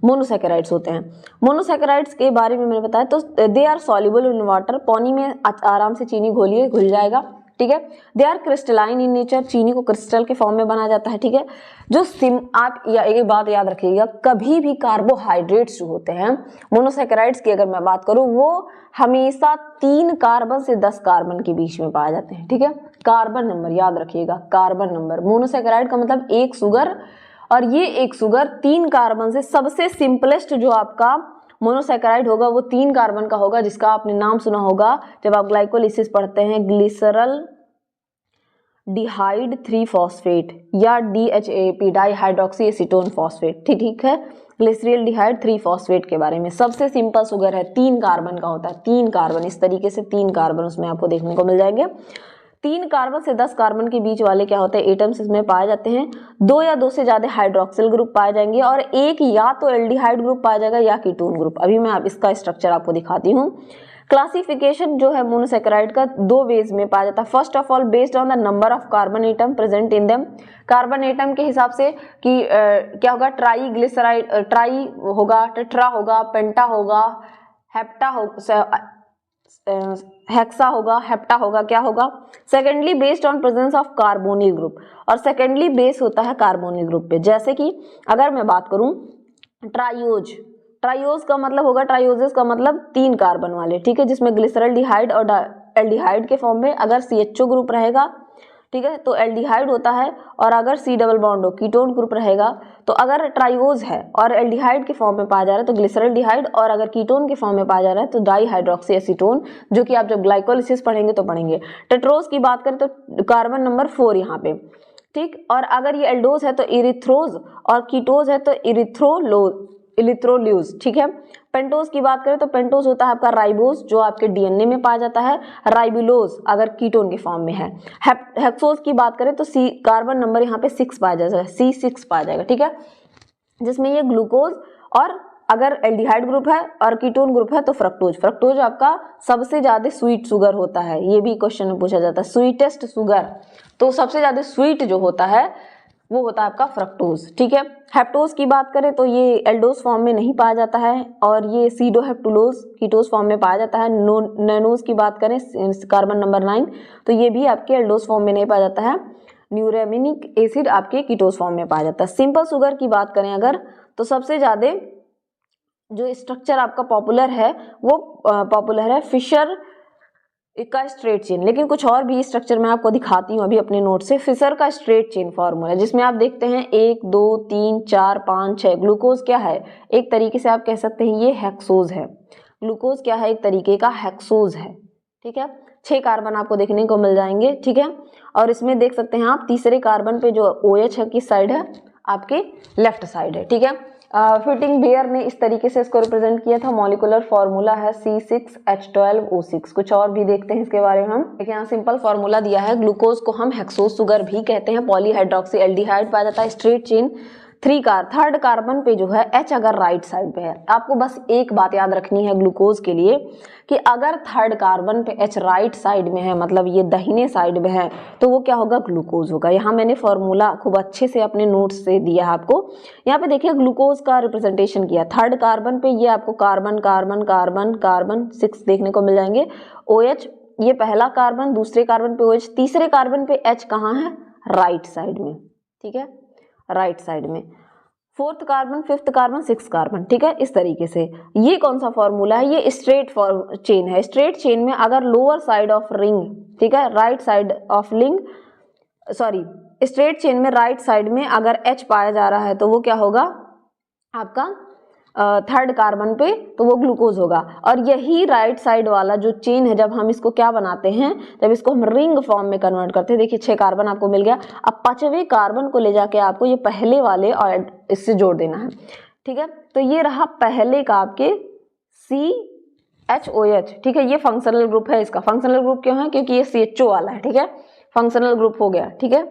मोनोसैकेराइड्स होते हैं। मोनोसैकेराइड्स के बारे में मैंने बताया, तो they are soluble in water, पानी में आराम से चीनी घोलिए घुल जाएगा। ठीक है, they are crystalline in nature, चीनी को क्रिस्टल के फॉर्म में बना जाता है। ठीक है, जो आप एक बात याद रखिएगा, कभी भी कार्बोहाइड्रेट्स जो होते हैं मोनोसैकेराइड्स की अगर मैं बात करूं, वो हमेशा 3 कार्बन से 10 कार्बन के बीच में पाए जाते हैं। ठीक है, कार्बन नंबर याद रखिएगा, कार्बन नंबर। मोनोसैकेराइड का मतलब एक शुगर, और ये एक शुगर 3 कार्बन से, सबसे सिंपलेस्ट जो आपका मोनोसैकेराइड होगा वो 3 कार्बन का होगा, जिसका आपने नाम सुना होगा जब आप ग्लाइकोलिसिस पढ़ते हैं, ग्लिसरल डिहाइड 3 फॉस्फेट या DHAP, डाइहाइड्रोक्सी एसीटोन फॉस्फेट। ठीक है, ग्लिसरल डिहाइड 3 फॉस्फेट के बारे में। सबसे सिंपल शुगर है, 3 कार्बन का होता है, 3 कार्बन, इस तरीके से 3 कार्बन उसमें आपको देखने को मिल जाएंगे। 3 कार्बन से 10 कार्बन के बीच वाले क्या होते हैं? एटम्स इसमें पाए जाते हैं। 2 या 2 से ज्यादा हाइड्रोक्सिल ग्रुप पाए जाएंगे, और एक या तो एल्डिहाइड ग्रुप पाया जाएगा या कीटोन ग्रुप। अभी मैं इसका स्ट्रक्चर आपको दिखाती हूँ। क्लासिफिकेशन जो है मोनोसैकेराइड का 2 वेज में पाया जाता है। First of all based on the number of carbon atom present in them, carbon atom के हिसाब से कि क्या होगा? ट्राईग्लिसराइड, ट्राई होगा, टेट्रा होगा, पेंटा होगा, हेप्टा होगा, हेक्सा होगा, हेप्टा होगा, क्या होगा? Secondly based on presence of carbonyl group, और सेकेंडली बेस होता है कार्बोनिल ग्रुप पे। जैसे कि अगर मैं बात करूं ट्राइओज, ट्राइओज का मतलब होगा, ट्राइओजेस का मतलब 3 कार्बन वाले। ठीक है, जिसमें ग्लिसरल डिहाइड और एल्डिहाइड के फॉर्म में अगर CHO ग्रुप रहेगा, ठीक है, तो एल्डिहाइड होता है, और अगर C डबल बॉन्ड हो, कीटोन ग्रुप रहेगा। तो अगर ट्राइओज है और एल्डिहाइड के फॉर्म में पाया जा रहा है तो ग्लिसरल डिहाइड, और अगर कीटोन के फॉर्म में पाया जा रहा है तो डाईहाइड्रोक्सी एसीटोन, जो कि आप जब ग्लाइकोलिसिस पढ़ेंगे तो पढ़ेंगे। टेट्रोज की बात करें तो कार्बन नंबर 4 यहाँ पे। ठीक, और अगर ये एल्डोज है तो इरिथ्रोज, और कीटोज है तो इरिथ्रोल्यूज। ठीक है, पेंटोज की बात करें तो पेंटोज होता है आपका राइबोज, जो आपके DNA में पाया जाता है, राइबुलोज अगर कीटोन के फॉर्म में है। हेक्सोज की बात करें तो C कार्बन नंबर यहाँ पे 6 पाया जाएगा, C6 पाया जाएगा। ठीक है, जिसमें ये ग्लूकोज, और अगर एल्डिहाइड ग्रुप है और कीटोन ग्रुप है तो फ्रक्टोज। फ्रक्टोज आपका सबसे ज्यादा स्वीट शुगर होता है, ये भी क्वेश्चन में पूछा जाता है, स्वीटेस्ट शुगर। तो सबसे ज्यादा स्वीट जो होता है वो होता है आपका फ्रक्टोज। ठीक है, हेप्टोज की बात करें तो ये एल्डोज फॉर्म में नहीं पाया जाता है, और ये सीडोहेप्टुलोज कीटोज फॉर्म में पाया जाता है। नैनोज की बात करें कार्बन नंबर 9, तो ये भी आपके एल्डोज फॉर्म में नहीं पाया जाता है। न्यूरेमिनिक एसिड आपके कीटोज फॉर्म में पाया जाता है। सिंपल शुगर की बात करें अगर, तो सबसे ज्यादा जो स्ट्रक्चर आपका पॉपुलर है वो पॉपुलर है फिशर का स्ट्रेट चेन। लेकिन कुछ और भी स्ट्रक्चर मैं आपको दिखाती हूँ अभी अपने नोट से। फिशर का स्ट्रेट चेन फॉर्मूला, जिसमें आप देखते हैं 1 2 3 4 5 6। ग्लूकोज क्या है? एक तरीके से आप कह सकते हैं ये हेक्सोज है। ग्लूकोज क्या है? एक तरीके का हेक्सोज है। ठीक है, 6 कार्बन आपको देखने को मिल जाएंगे। ठीक है, और इसमें देख सकते हैं आप तीसरे कार्बन पे जो OH है किस साइड है? आपके लेफ्ट साइड है। ठीक है, फिटिंग बेयर ने इस तरीके से इसको रिप्रेजेंट किया था। मॉलिकुलर फॉर्मूला है C6H12O6। कुछ और भी देखते हैं इसके बारे में हम। देखिए यहाँ सिंपल फॉर्मूला दिया है। ग्लूकोज को हम हेक्सोज शुगर भी कहते हैं। पॉलीहाइड्रोक्सी एल्डिहाइड पाया जाता है, स्ट्रेट चेन थर्ड कार्बन पे जो है H अगर राइट साइड पे है, आपको बस एक बात याद रखनी है ग्लूकोज के लिए कि अगर थर्ड कार्बन पे H राइट साइड में है, मतलब ये दाहिने साइड में है, तो वो क्या होगा, ग्लूकोज होगा। यहाँ मैंने फॉर्मूला खूब अच्छे से अपने नोट्स से दिया है आपको। यहाँ पे देखिए ग्लूकोज का रिप्रेजेंटेशन किया, थर्ड कार्बन पे ये आपको कार्बन कार्बन कार्बन कार्बन 6 देखने को मिल जाएंगे। OH ये पहला कार्बन, दूसरे कार्बन पे OH, तीसरे कार्बन पे H कहाँ है, राइट साइड में, ठीक है, राइट साइड में। Fourth carbon, fifth carbon, six carbon, ठीक है, इस तरीके से। ये कौन सा फॉर्मूला है, ये स्ट्रेट चेन है। स्ट्रेट चेन में अगर लोअर साइड ऑफ रिंग, ठीक है, राइट साइड ऑफ लिंग, सॉरी, स्ट्रेट चेन में राइट साइड में अगर H पाया जा रहा है तो वो क्या होगा आपका थर्ड कार्बन पे, तो वो ग्लूकोज होगा। और यही राइट साइड वाला जो चेन है, जब हम इसको क्या बनाते हैं, जब इसको हम रिंग फॉर्म में कन्वर्ट करते हैं, देखिए 6 कार्बन आपको मिल गया। अब 5वें कार्बन को ले जाके आपको ये पहले वाले और इससे जोड़ देना है, ठीक है। तो ये रहा पहले का आपके CHOH, ठीक है, ये फंक्शनल ग्रुप है। इसका फंक्शनल ग्रुप क्यों है, क्योंकि ये CHO वाला है, ठीक है, फंक्शनल ग्रुप हो गया, ठीक है।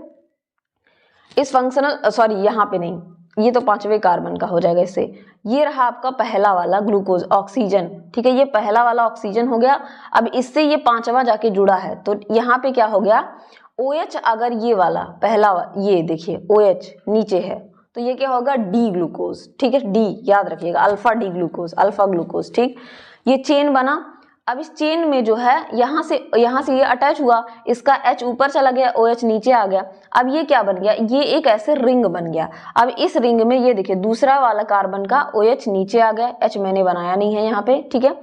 इस फंक्शनल, सॉरी यहाँ पे नहीं, ये तो 5वें कार्बन का हो जाएगा इससे। ये रहा आपका पहला वाला ग्लूकोज, ऑक्सीजन, ठीक है, ये पहला वाला ऑक्सीजन हो गया। अब इससे ये 5वां जाके जुड़ा है, तो यहाँ पे क्या हो गया, OH अगर ये वाला पहला ये देखिए OH नीचे है, तो ये क्या होगा, डी ग्लूकोज, ठीक है, डी याद रखिएगा, alpha D glucose, alpha glucose, ठीक। ये चेन बना। अब इस चेन में जो है यहाँ से ये अटैच हुआ, इसका H ऊपर चला गया, OH नीचे आ गया। अब ये क्या बन गया, ये एक ऐसे रिंग बन गया। अब इस रिंग में ये देखिए दूसरा वाला कार्बन का OH नीचे आ गया, H मैंने बनाया नहीं है यहाँ पे, ठीक है।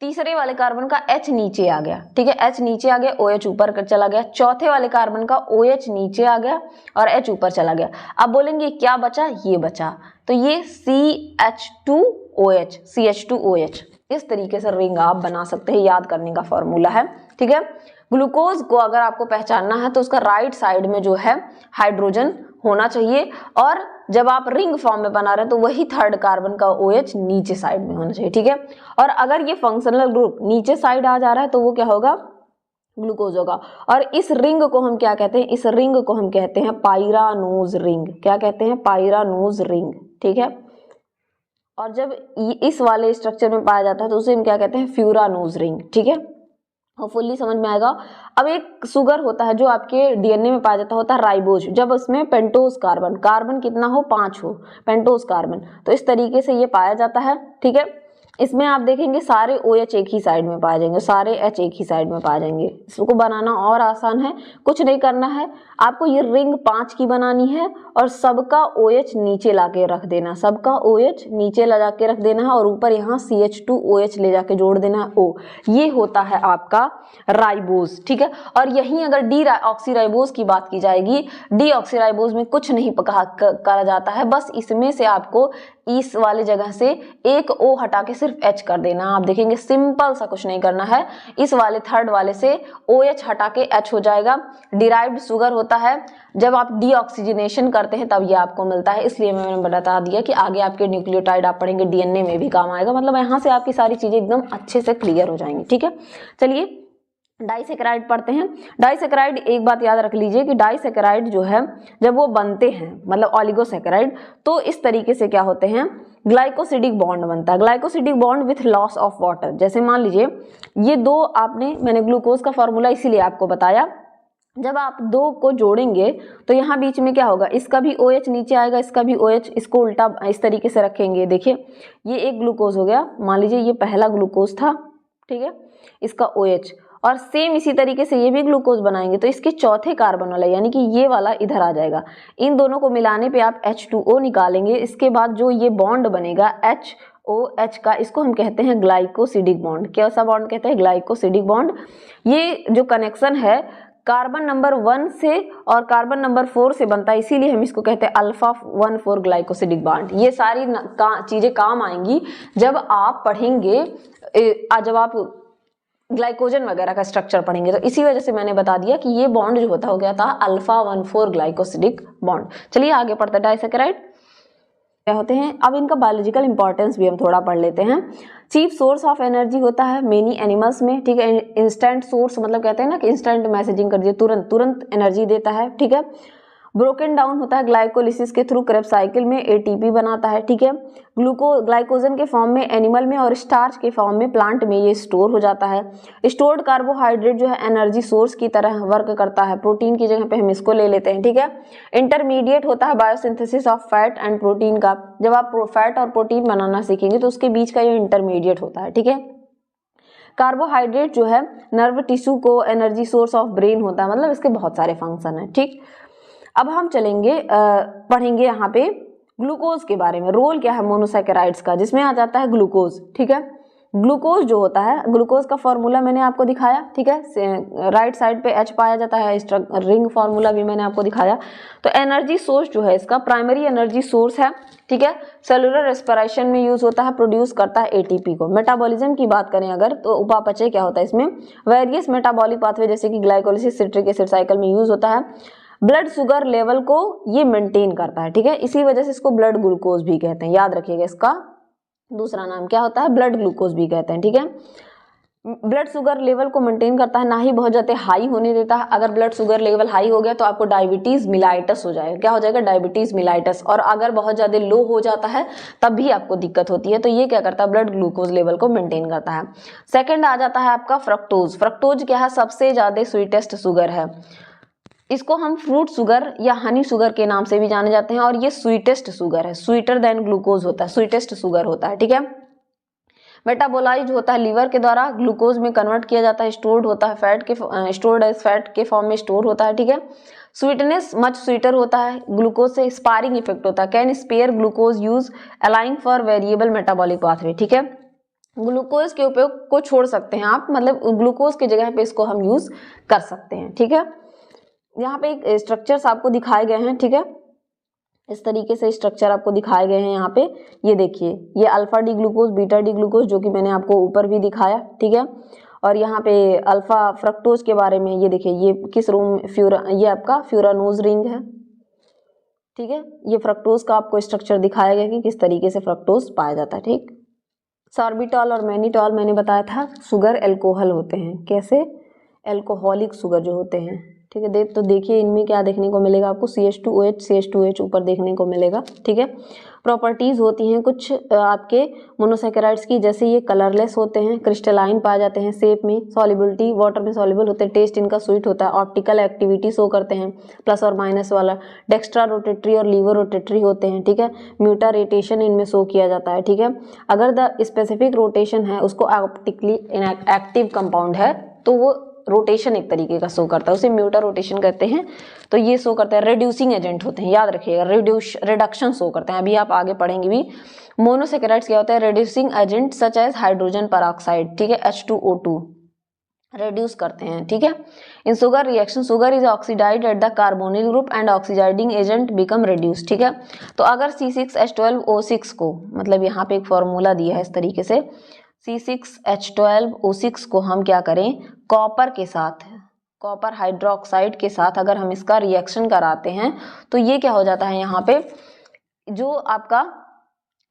तीसरे वाले कार्बन का H नीचे आ गया, ठीक है, H नीचे आ गया, OH ऊपर कर चला गया। चौथे वाले कार्बन का OH नीचे आ गया और H ऊपर चला गया। अब बोलेंगे क्या बचा, ये बचा, तो ये CH2OH, CH2OH। इस तरीके से रिंग आप बना सकते हैं, याद करने का फॉर्मूला है, ठीक है। ग्लूकोज को अगर आपको पहचानना है तो उसका राइट साइड में जो है हाइड्रोजन होना चाहिए, और जब आप रिंग फॉर्म में बना रहे हैं तो वही थर्ड कार्बन का OH नीचे साइड में होना चाहिए, ठीक है। और अगर ये फंक्शनल ग्रुप नीचे साइड आ जा रहा है तो वो क्या होगा, ग्लूकोज होगा। और इस रिंग को हम क्या कहते हैं, इस रिंग को हम कहते हैं पाइरानोज रिंग। क्या कहते हैं, पाइरानोज रिंग, ठीक है। और जब इस वाले स्ट्रक्चर में पाया जाता है तो उसे हम क्या कहते हैं, फ्यूरानोज रिंग, ठीक है। होपफुली समझ में आएगा। अब एक शुगर होता है जो आपके DNA में पाया जाता होता है राइबोज, जब उसमें पेंटोज कार्बन कितना हो, 5 हो, पेंटोज कार्बन, तो इस तरीके से ये पाया जाता है, ठीक है। इसमें आप देखेंगे सारे OH एक ही साइड में पाए जाएंगे, सारे H एक ही साइड में पाए जाएंगे। इसको बनाना और आसान है, कुछ नहीं करना है आपको, ये रिंग 5 की बनानी है और सबका OH नीचे लाके रख देना, सबका OH नीचे ला जाके रख देना है और ऊपर यहाँ CH2OH ले जाके जोड़ देना है, O। ये होता है आपका राइबोज, ठीक है। और यहीं अगर डी ऑक्सीराइबोज की बात की जाएगी, डी ऑक्सीराइबोज में कुछ नहीं करा जाता है, बस इसमें से आपको इस वाले जगह से एक O हटा के सिर्फ H कर देना। आप देखेंगे सिंपल सा, कुछ नहीं करना है। इस वाले थर्ड वाले से OH हटा के H हो जाएगा। डिराइव्ड शुगर होता है, जब आप डीऑक्सीजनेशन करते हैं तब ये आपको मिलता है, इसलिए मैंने बता दिया कि आगे आपके न्यूक्लियोटाइड आप पढ़ेंगे DNA में भी काम आएगा। मतलब यहाँ से आपकी सारी चीजें एकदम अच्छे से क्लियर हो जाएंगी, ठीक है। चलिए डाइसेकेराइड पढ़ते हैं। डाइसेकेराइड एक बात याद रख लीजिए कि डाइसेकेराइड जो है जब वो बनते हैं, मतलब ऑलिगोसेकेराइड, तो इस तरीके से क्या होते हैं, ग्लाइकोसिडिक बॉन्ड बनता है। Glycosidic bond with loss of water. जैसे मान लीजिए ये दो मैंने ग्लूकोज का फॉर्मूला इसीलिए आपको बताया, जब आप दो को जोड़ेंगे तो यहाँ बीच में क्या होगा, इसका भी OH नीचे आएगा, इसका भी OH, इसको उल्टा इस तरीके से रखेंगे। देखिए ये एक ग्लूकोज हो गया, मान लीजिए ये पहला ग्लूकोज था, ठीक है, इसका OH, और सेम इसी तरीके से ये भी ग्लूकोज बनाएंगे तो इसके चौथे कार्बन वाला यानी कि ये वाला इधर आ जाएगा। इन दोनों को मिलाने पे आप H2O निकालेंगे। इसके बाद जो ये बॉन्ड बनेगा HOH का, इसको हम कहते हैं ग्लाइकोसिडिक बॉन्ड। कैसा बॉन्ड कहते हैं, ग्लाइकोसिडिक बॉन्ड। ये जो कनेक्शन है कार्बन नंबर 1 से और कार्बन नंबर 4 से बनता है, इसीलिए हम इसको कहते हैं अल्फा 1,4 ग्लाइकोसिडिक बॉन्ड। ये सारी चीजें काम आएंगी जब आप पढ़ेंगे, जब आप ग्लाइकोजन वगैरह का स्ट्रक्चर पढ़ेंगे, तो इसी वजह से मैंने बता दिया कि ये बॉन्ड जो होता हो गया था अल्फा 1,4 ग्लाइकोसिडिक बॉन्ड। चलिए आगे पढ़ते हैं डाइसेकेराइड क्या होते हैं। अब इनका बायोलॉजिकल इंपॉर्टेंस भी हम थोड़ा पढ़ लेते हैं। चीफ सोर्स ऑफ एनर्जी होता है मेनी एनिमल्स में, ठीक है। इंस्टेंट सोर्स मतलब कहते हैं ना कि इंस्टेंट मैसेजिंग कर दिए, तुरंत एनर्जी देता है, ठीक है। ब्रोकन डाउन होता है ग्लाइकोलिसिस के थ्रू क्रेब्स साइकिल में, एटीपी बनाता है, ठीक है। ग्लाइकोजन के फॉर्म में एनिमल में और स्टार्च के फॉर्म में प्लांट में ये स्टोर हो जाता है। स्टोर्ड कार्बोहाइड्रेट जो है एनर्जी सोर्स की तरह वर्क करता है, प्रोटीन की जगह पे हम इसको ले लेते हैं, ठीक है। इंटरमीडिएट होता है biosynthesis of fat and protein का, जब आप फैट और प्रोटीन बनाना सीखेंगे तो उसके बीच का ये इंटरमीडिएट होता है, ठीक है। कार्बोहाइड्रेट जो है नर्व टिश्यू को एनर्जी सोर्स ऑफ ब्रेन होता है, मतलब इसके बहुत सारे फंक्शन है, ठीक। अब हम चलेंगे पढ़ेंगे यहाँ पे ग्लूकोज के बारे में। रोल क्या है मोनोसैकेराइड्स का, जिसमें आ जाता है ग्लूकोज, ठीक है। ग्लूकोज जो होता है, ग्लूकोज का फॉर्मूला मैंने आपको दिखाया, ठीक है। राइट साइड पे H पाया जाता है, रिंग फॉर्मूला भी मैंने आपको दिखाया। तो एनर्जी सोर्स जो है इसका प्राइमरी एनर्जी सोर्स है, ठीक है। सेलुलर रेस्पिरेशन में यूज होता है, प्रोड्यूस करता है एटीपी को। मेटाबॉलिज्म की बात करें अगर तो उपापचय क्या होता है इसमें, वेरियस मेटाबॉलिक पाथवे जैसे कि ग्लाइकोलिसिस, सिट्रिक एसिड साइकिल में यूज होता है। ब्लड शुगर लेवल को ये मेंटेन करता है, ठीक है। इसी वजह से इसको ब्लड ग्लूकोज भी कहते हैं, याद रखिएगा इसका दूसरा नाम क्या होता है, ब्लड ग्लूकोज भी कहते हैं, ठीक है। ब्लड शुगर लेवल को मेंटेन करता है, ना ही बहुत ज्यादा हाई होने देता है। अगर ब्लड शुगर लेवल हाई हो गया तो आपको डायबिटीज मिलाइटस हो जाएगा, क्या हो जाएगा, डायबिटीज मिलाइटस। और अगर बहुत ज्यादा लो हो जाता है तब भी आपको दिक्कत होती है। तो ये क्या करता है, ब्लड ग्लूकोज लेवल को मेंटेन करता है। सेकेंड आ जाता है आपका फ्रक्टोज। फ्रक्टोज क्या है, सबसे ज्यादा स्वीटेस्ट शुगर है। इसको हम फ्रूट शुगर या हनी शुगर के नाम से भी जाने जाते हैं, और ये स्वीटेस्ट शुगर है, स्वीटर देन ग्लूकोज होता है, स्वीटेस्ट शुगर होता है, ठीक है। मेटाबोलाइज होता है लीवर के द्वारा, ग्लूकोज में कन्वर्ट किया जाता है, स्टोर्ड होता है फैट के, स्टोर्ड एज फैट के फॉर्म में स्टोर होता है, ठीक है। स्वीटनेस मच स्वीटर होता है, ग्लूकोज से स्पारिंग इफेक्ट होता है, can spare glucose use allowing for variable metabolic pathway, ठीक है। ग्लूकोज के उपयोग को छोड़ सकते हैं आप, मतलब ग्लूकोज की जगह पे इसको हम यूज कर सकते हैं, ठीक है। यहाँ पे एक स्ट्रक्चर्स आपको दिखाए गए हैं, ठीक है। इस तरीके से स्ट्रक्चर आपको दिखाए गए हैं यहाँ पे, ये देखिए, ये alpha D glucose, beta D glucose, जो कि मैंने आपको ऊपर भी दिखाया, ठीक है। और यहाँ पे अल्फा फ्रक्टोज के बारे में ये देखिए, ये किस रूम ये आपका फ्यूरानोज रिंग है, ठीक है। ये फ्रक्टोज का आपको स्ट्रक्चर दिखाया गया कि किस तरीके से फ्रक्टोज पाया जाता है, ठीक। सॉर्बिटॉल और मैनिटॉल मैंने बताया था शुगर एल्कोहल होते हैं, कैसे, एल्कोहलिक शुगर जो होते हैं, ठीक है। तो देखिए इनमें क्या देखने को मिलेगा आपको, CH2OH ऊपर देखने को मिलेगा, ठीक है। प्रॉपर्टीज होती हैं कुछ आपके मोनोसैकेराइड्स की, जैसे ये कलरलेस होते हैं, क्रिस्टलाइन पाए जाते हैं शेप में, सॉल्युबिलिटी वाटर में सॉल्युबल होते हैं, टेस्ट इनका स्वीट होता है, ऑप्टिकल एक्टिविटी शो करते हैं प्लस और माइनस वाला, डेक्स्ट्रा रोटेटरी और लीवर रोटेटरी होते हैं, ठीक है। म्यूटा रोटेशन इनमें शो किया जाता है, ठीक है। अगर द स्पेसिफिक रोटेशन है उसको ऑप्टिकली एक्टिव कंपाउंड है तो वो रोटेशन एक तरीके का शो करता है, उसे म्यूटा रोटेशन कहते हैं। तो ये शो करते हैं, रिड्यूसिंग एजेंट होते हैं, याद रखिएगा, रिडक्शन शो करते हैं। अभी आप आगे पढ़ेंगे भी मोनोसैकेराइड्स क्या होता है, reducing agent such as hydrogen peroxide, ठीक है, H2O2 रिड्यूस करते हैं, ठीक है। In sugar reaction sugar is oxidised at the carbonyl group and oxidising agent become reduce, ठीक है। तो अगर C6H12O6 को, मतलब यहाँ पे एक फॉर्मूला दिया है इस तरीके से, C6H12O6 को हम क्या करें, कॉपर के साथ, कॉपर हाइड्रोक्साइड के साथ अगर हम इसका रिएक्शन कराते हैं तो ये क्या हो जाता है, यहाँ पे जो आपका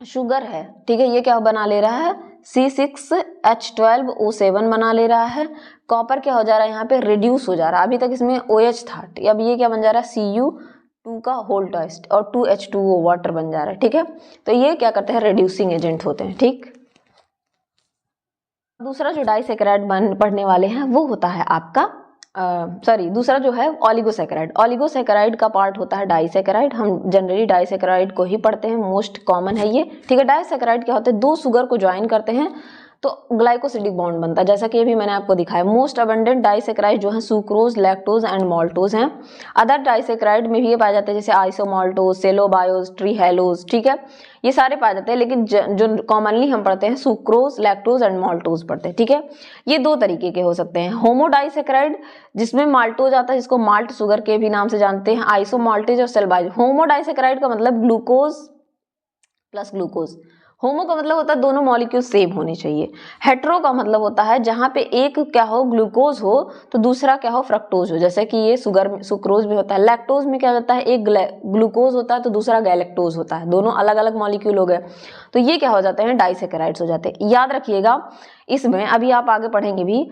शुगर है, ठीक है, ये क्या बना ले रहा है, C6H12O7 बना ले रहा है। कॉपर क्या हो जा रहा है, यहाँ पे रिड्यूस हो जा रहा है, अभी तक इसमें OH था, अब ये क्या बन जा रहा है, Cu2 का होल टेस्ट और 2H2O वाटर बन जा रहा है, ठीक है। तो ये क्या करते हैं, रिड्यूसिंग एजेंट होते हैं, ठीक। दूसरा जो डाइसैकेराइड पढ़ने वाले हैं वो होता है आपका दूसरा जो है ऑलिगोसैकेराइड। ऑलिगोसैकेराइड का पार्ट होता है डाइसैकेराइड, हम जनरली डाइसैकेराइड को ही पढ़ते हैं, मोस्ट कॉमन है ये, ठीक है। डाइसैकेराइड क्या होते हैं, दो शुगर को ज्वाइन करते हैं तो ग्लाइकोसिडिक बॉन्ड बनता है, जैसा कि अभी मैंने आपको दिखाया। मोस्ट अबंडेंट डाइसैकेराइड जो है सुक्रोज, लैक्टोज एंड माल्टोज हैं। अदर डाइसैकेराइड में भी ये पाए जाते हैं, जैसे आइसोमाल्टोज, सेलोबायोज, ट्रीहेलोज, ठीक है, ये सारे पाए जाते हैं। लेकिन जो कॉमनली हम पढ़ते हैं सुक्रोज, लैक्टोज एंड माल्टोज पढ़ते हैं, ठीक है। ये दो तरीके के हो सकते हैं, होमोडाइसैकेराइड जिसमें माल्टोज आता है, जिसको माल्ट शुगर के भी नाम से जानते हैं, आइसोमाल्टेज और सेल्बाइज। होमोडाइसैकेराइड का मतलब ग्लूकोज प्लस ग्लूकोज, होमो का मतलब होता है दोनों मॉलिक्यूल सेम होने चाहिए। हेट्रो का मतलब होता है जहां पे एक क्या हो, ग्लूकोज हो, तो दूसरा क्या हो, फ्रक्टोज हो, जैसे कि ये सुक्रोज में होता है। लैक्टोज में क्या होता है, एक ग्लूकोज होता है तो दूसरा गैलेक्टोज होता है, दोनों अलग अलग मॉलिक्यूल हो गए, तो ये क्या हो जाते हैं, डाइसैकेराइड्स हो जाते हैं। याद रखिएगा इसमें, अभी आप आगे पढ़ेंगे भी,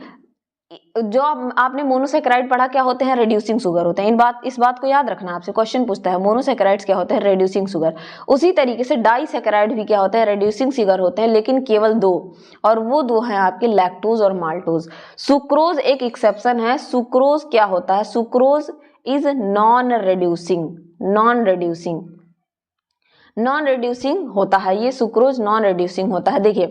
जो आपने मोनोसेकेराइड पढ़ा क्या होते हैं, रिड्यूसिंग शुगर होते हैं। इस बात को याद रखना, आपसे क्वेश्चन पूछता है मोनोसेकेराइड्स क्या होते हैं, रिड्यूसिंग शुगर। उसी तरीके से डाइसेकेराइड भी क्या होते हैं, रिड्यूसिंग शुगर होते हैं, लेकिन केवल दो, और वो दो हैं आपके लैक्टोज और माल्टोज। सुक्रोज एक एक्सेप्शन है। सुक्रोज क्या होता है, सुक्रोज इज नॉन रिड्यूसिंग होता है। ये सुक्रोज नॉन रिड्यूसिंग होता है। देखिए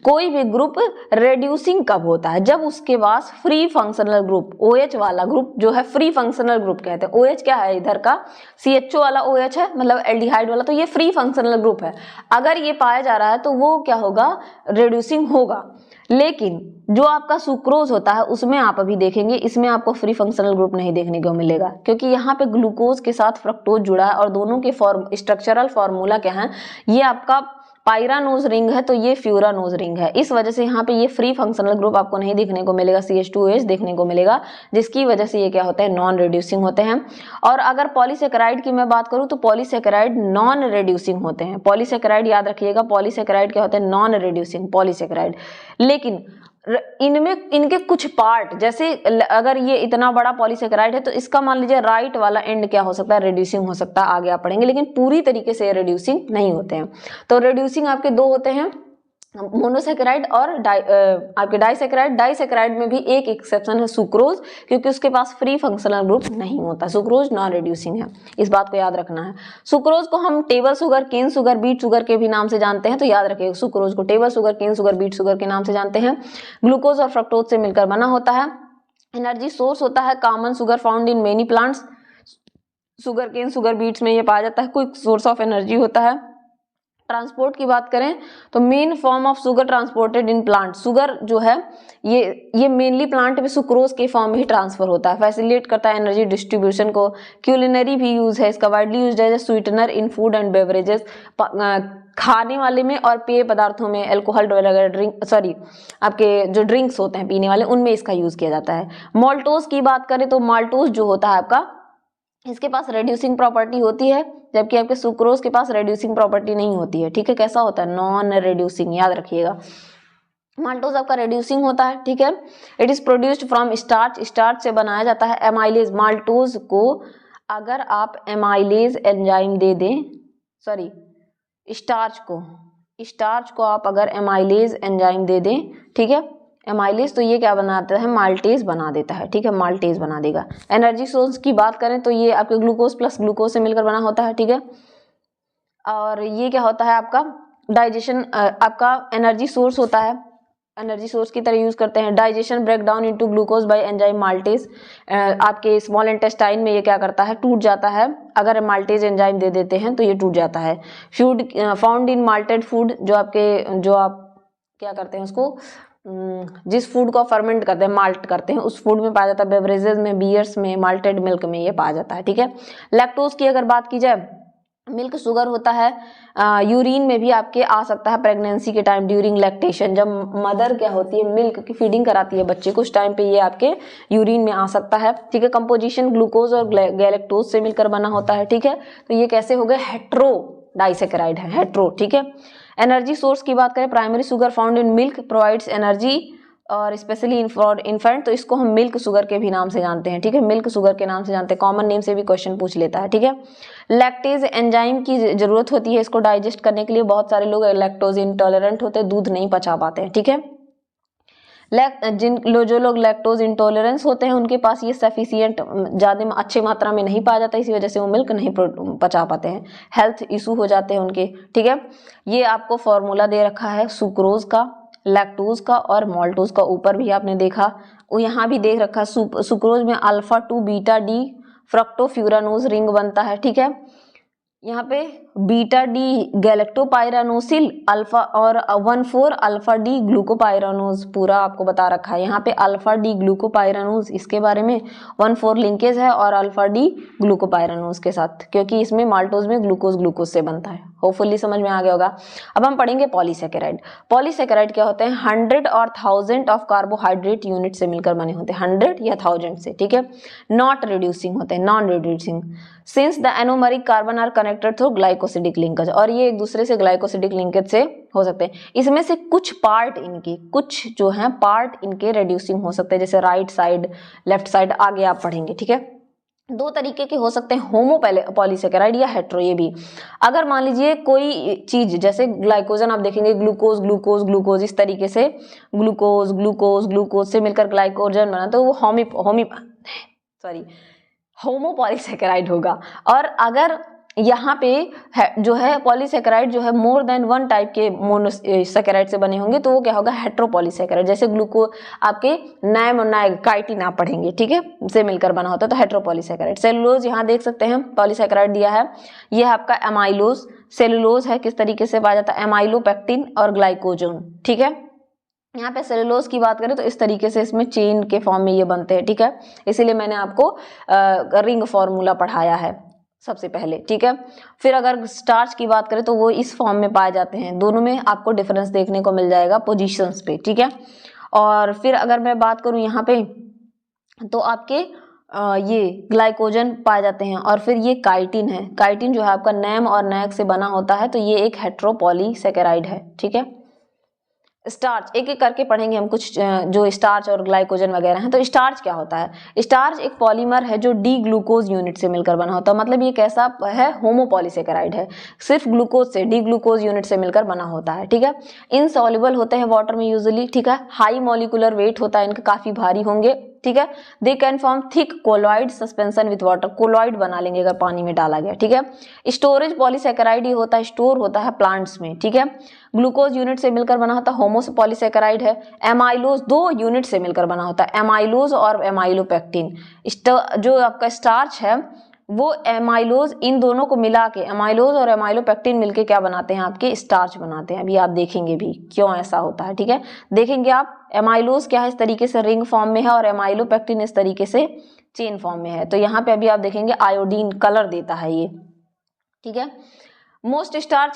कोई भी ग्रुप रिड्यूसिंग कब होता है, जब उसके पास फ्री फंक्शनल ग्रुप OH वाला ग्रुप जो है, फ्री फंक्शनल ग्रुप कहते हैं। OH क्या है, इधर का CHO वाला OH है, मतलब एल्डिहाइड वाला, तो ये फ्री फंक्शनल ग्रुप है। अगर ये पाया जा रहा है तो वो क्या होगा, रिड्यूसिंग होगा। लेकिन जो आपका सुक्रोज होता है उसमें आप अभी देखेंगे, इसमें आपको फ्री फंक्शनल ग्रुप नहीं देखने को मिलेगा, क्योंकि यहाँ पे ग्लूकोज के साथ फ्रक्टोज जुड़ा है और दोनों के स्ट्रक्चरल फॉर्मूला क्या है, ये आपका पायरानोज रिंग है तो ये फ्यूरानोज रिंग है। इस वजह से यहाँ पे ये फ्री फंक्शनल ग्रुप आपको नहीं देखने को मिलेगा, CH2OH देखने को मिलेगा, जिसकी वजह से ये क्या होते हैं, नॉन रिड्यूसिंग होते हैं। और अगर पॉलीसेकेराइड की मैं बात करूँ तो पॉलीसेकेराइड नॉन रिड्यूसिंग होते हैं। पॉलीसेकेराइड याद रखिएगा, पॉलीसेकेराइड क्या होते हैं, नॉन रिड्यूसिंग पॉलीसेकेराइड। लेकिन इनमें इनके कुछ पार्ट, जैसे अगर ये इतना बड़ा पॉलीसेकेराइड है तो इसका मान लीजिए राइट वाला एंड क्या हो सकता है, रिड्यूसिंग हो सकता है, आगे आप पढ़ेंगे, लेकिन पूरी तरीके से रिड्यूसिंग नहीं होते हैं। तो रिड्यूसिंग आपके दो होते हैं, मोनोसेकेराइड और आपके डाइसेकेराइड। डाइसेकेराइड में भी एक एक्सेप्शन है, सुक्रोज, क्योंकि उसके पास फ्री फंक्शनल ग्रुप नहीं होता। सुक्रोज नॉन रिड्यूसिंग है, इस बात को याद रखना है। सुक्रोज को हम table sugar, cane sugar, beet sugar के भी नाम से जानते हैं, तो याद रखिएगा सुक्रोज को table sugar, cane sugar, beet sugar के नाम से जानते हैं। ग्लूकोज और फ्रक्टोज से मिलकर बना होता है। एनर्जी सोर्स होता है, common sugar found in many plants. Sugar cane, sugar beets में ये पाया जाता है, कोई सोर्स ऑफ एनर्जी होता है। ट्रांसपोर्ट की बात करें तो main form of sugar transported in plant. Sugar जो है ये मेनली प्लांट में सुक्रोज के फॉर्म में ही ट्रांसफर होता है। फैसिलिटेट करता है एनर्जी डिस्ट्रीब्यूशन को। क्यूलिनरी भी यूज है इसका, widely use as a sweetener in food and beverages. खाने वाले में और पेय पदार्थों में, अल्कोहल वगैरह आपके जो ड्रिंक्स होते हैं पीने वाले, उनमें इसका यूज किया जाता है। माल्टोज की बात करें तो माल्टोज जो होता है आपका, इसके पास रिड्यूसिंग प्रॉपर्टी होती है, जबकि आपके सुक्रोज के पास रिड्यूसिंग प्रॉपर्टी नहीं होती है। ठीक है, कैसा होता है, नॉन रिड्यूसिंग, याद रखिएगा। माल्टोज आपका रिड्यूसिंग होता है। ठीक है, it is produced from starch, starch से बनाया जाता है। एमाइलेज, माल्टोज को अगर आप एमाइलेज एंजाइम दे दें, सॉरी स्टार्च को आप अगर एमाइलेज एंजाइम दे दें, ठीक है, एमाइलेज, तो ये क्या बनाता है, माल्टेज बना देता है। ठीक है, माल्टेज बना देगा। एनर्जी सोर्स की बात करें तो ये आपके ग्लूकोज प्लस ग्लूकोज से मिलकर बना होता है। ठीक है, और ये क्या होता है आपका डाइजेशन, आपका एनर्जी सोर्स होता है, एनर्जी सोर्स की तरह यूज करते हैं। Digestion break down into glucose by enzyme maltase. आपके स्मॉल इंटेस्टाइन में ये क्या करता है, टूट जाता है। अगर माल्टेज एंजाइम दे देते हैं तो ये टूट जाता है। Food found in malted food, जो आप क्या करते हैं उसको, जिस फूड को फर्मेंट करते हैं, माल्ट करते हैं, उस फूड में पाया जाता है। बेवरेजेस में, बियर्स में, माल्टेड मिल्क में ये पाया जाता है। ठीक है, लैक्टोज की अगर बात की जाए, मिल्क शुगर होता है। यूरिन में भी आपके आ सकता है प्रेगनेंसी के टाइम, ड्यूरिंग लैक्टेशन, जब मदर क्या होती है मिल्क की फीडिंग कराती है बच्चे को, उस टाइम पे ये आपके यूरिन में आ सकता है। ठीक है, कंपोजिशन ग्लूकोज और गैलेक्टोज से मिलकर बना होता है। ठीक है, तो ये कैसे हो गए, हेट्रो डाइसेकेराइड है, हेट्रो। ठीक है, एनर्जी सोर्स की बात करें, primary sugar found in milk provides energy, और स्पेशली फॉर इन्फेंट, तो इसको हम मिल्क शुगर के भी नाम से जानते हैं। ठीक है, मिल्क शुगर के नाम से जानते हैं, कॉमन नेम से भी क्वेश्चन पूछ लेता है। ठीक है, लैक्टेज एंजाइम की जरूरत होती है इसको डाइजेस्ट करने के लिए। बहुत सारे लोग लैक्टोज इंटॉलरेंट होते हैं, दूध नहीं पचा पाते हैं। ठीक है, जो लोग लैक्टोज इंटॉलरेंस होते हैं उनके पास ये सफिशिएंट, ज़्यादा अच्छे मात्रा में नहीं पाया जाता, इसी वजह से वो मिल्क नहीं पचा पाते हैं, हेल्थ इशू हो जाते हैं उनके। ठीक है, ये आपको फॉर्मूला दे रखा है सुक्रोज का, लैक्टोज का और माल्टोज का। ऊपर भी आपने देखा, यहाँ भी देख रखा, सुक्रोज में अल्फा 2 बीटा डी फ्रक्टोफ्यूरानोज रिंग बनता है। ठीक है, यहाँ पे बीटा डी गैलेक्टोपायरानोसिल अल्फा और 1,4 अल्फा डी ग्लूकोपायरानोज पूरा आपको बता रखा है। यहाँ पे अल्फा डी ग्लूकोपायरानोज, इसके बारे में 1,4 लिंकेज है और अल्फा डी ग्लूकोपायरानोज के साथ, क्योंकि इसमें माल्टोज में ग्लूकोज से बनता है। होपफुली समझ में आ गया होगा। अब हम पढ़ेंगे पॉलीसेकेराइड। पॉलीसेकेराइड क्या होते हैं, 100 और 1000 ऑफ कार्बोहाइड्रेट यूनिट से मिलकर बने होते हैं, 100 या 1000 से। ठीक है, नॉट रिड्यूसिंग होते हैं, non reducing. Since the anomeric carbon are connected through glyco glycosidic linkage, और ये एक दूसरे से ग्लाइकोसिडिक लिंकेज से हो सकते हैं। इसमें से कुछ पार्ट इनके, कुछ जो हैं पार्ट इनके रेड्यूसिंग हो सकते हैं, जैसे राइट साइड, लेफ्ट साइड, आगे आप पढ़ेंगे, ठीक है। दो तरीके के हो सकते हैं, होमो पॉलीसेकेराइड या हेट्रो। ये भी अगर मान लीजिए कोई चीज, जैसे ग्लाइकोजन आप देखेंगे ग्लूकोज ग्लूकोज ग्लूकोज, इस तरीके से ग्लूकोज ग्लूकोज ग्लूकोज से मिलकर ग्लाइकोजन बना, तो वो होमोपॉलीसेकेराइड होगा। और अगर यहाँ पे जो है पॉलीसेकेराइड जो है मोर देन वन टाइप के मोनोसेकेराइड से बने होंगे, तो वो क्या होगा, हेट्रोपॉलीसेकेराइड। जैसे ग्लूको आपके नाइम और काइटिन आप पढ़ेंगे, ठीक है, से मिलकर बना होता है, तो हेट्रोपॉलीसेकेराइड। सेलुलोज यहाँ देख सकते हैं पॉलीसेकेराइड दिया है, ये है आपका एमाइलोज। सेलुलोज है किस तरीके से पाया जाता है, एमाइलोपेक्टिन और ग्लाइकोजन, ठीक है। यहाँ पे सेलुलोज की बात करें तो इस तरीके से इसमें चेन के फॉर्म में ये बनते हैं, ठीक है, इसीलिए मैंने आपको रिंग फॉर्मूला पढ़ाया है सबसे पहले, ठीक है। फिर अगर स्टार्च की बात करें तो वो इस फॉर्म में पाए जाते हैं, दोनों में आपको डिफरेंस देखने को मिल जाएगा पोजीशंस पे, ठीक है। और फिर अगर मैं बात करूं यहाँ पे तो आपके ये ग्लाइकोजन पाए जाते हैं, और फिर ये काइटिन है, काइटिन जो है आपका नैम और नैक से बना होता है, तो ये एक हेट्रोपॉलीसेकेराइड है, ठीक है। स्टार्च एक एक करके पढ़ेंगे हम, कुछ जो स्टार्च और ग्लाइकोजन वगैरह हैं। तो स्टार्च क्या होता है, स्टार्च एक पॉलीमर है जो डी ग्लूकोज यूनिट से मिलकर बना होता है, मतलब ये कैसा है, होमोपॉलीसेकेराइड है, सिर्फ ग्लूकोज से, डी ग्लूकोज यूनिट से मिलकर बना होता है, ठीक है। इनसॉल्युबल होते हैं वाटर में यूजुअली, ठीक है। हाई मॉलिक्यूलर वेट होता है इनका, काफी भारी होंगे, ठीक है। They can form thick colloid suspension with water, colloid बना लेंगे अगर पानी में डाला गया, ठीक है। स्टोरेज पॉलीसेकेराइड ये होता है, स्टोर होता है प्लांट्स में, ठीक है। ग्लूकोज यूनिट से मिलकर बना होता है, होमोपॉलीसेकेराइड है। एमाइलोज दो यूनिट से मिलकर बना होता है, एमाइलोज और एमाइलोपेक्टिन। जो आपका स्टार्च है वो एमाइलोज, इन दोनों को मिला के एमाइलोज और एमाइलोपेक्टिन मिलके क्या बनाते हैं, आपके स्टार्च बनाते हैं। अभी आप देखेंगे भी क्यों ऐसा होता है, ठीक है, देखेंगे आप। एमाइलोज क्या है, इस तरीके से रिंग फॉर्म में है, और एमाइलोपेक्टिन इस तरीके से चेन फॉर्म में है। तो यहाँ पे अभी आप देखेंगे आयोडीन कलर देता है ये, ठीक है। मोस्ट स्टार्च,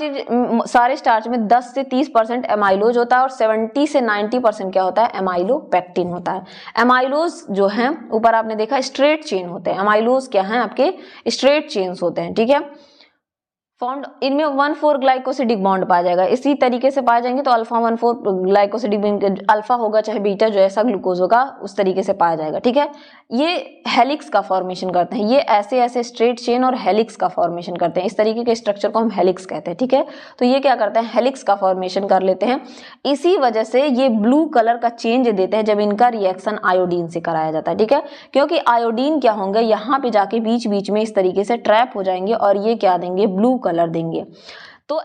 सारे स्टार्च में 10 से 30% एमाइलोज होता है, और 70 से 90% क्या होता है, एमाइलोपेक्टिन होता है। एमाइलोज जो हैं ऊपर आपने देखा स्ट्रेट चेन होते हैं, एमाइलोज क्या हैं, आपके स्ट्रेट चेन्स होते हैं, ठीक है। फॉर्म्ड इनमें 1,4 ग्लाइकोसिडिक बॉन्ड पाया जाएगा, इसी तरीके से पाए जाएंगे, तो अल्फा 1,4 ग्लाइकोसिडिक, अल्फा होगा चाहे बीटा, जो ऐसा ग्लूकोज होगा उस तरीके से पाया जाएगा, ठीक है। ये हेलिक्स का फॉर्मेशन करते हैं, ये ऐसे ऐसे स्ट्रेट चेन और हेलिक्स का फॉर्मेशन करते हैं, इस तरीके के स्ट्रक्चर को हम हेलिक्स कहते हैं, ठीक है। तो ये क्या करते हैं, हेलिक्स का फॉर्मेशन कर लेते हैं, इसी वजह से ये ब्लू कलर का चेंज देते हैं जब इनका रिएक्शन आयोडीन से कराया जाता है, ठीक है। क्योंकि आयोडीन क्या होंगे, यहाँ पे जाके बीच बीच में इस तरीके से ट्रैप हो जाएंगे, और ये क्या देंगे, ब्लू कलर देंगे। तो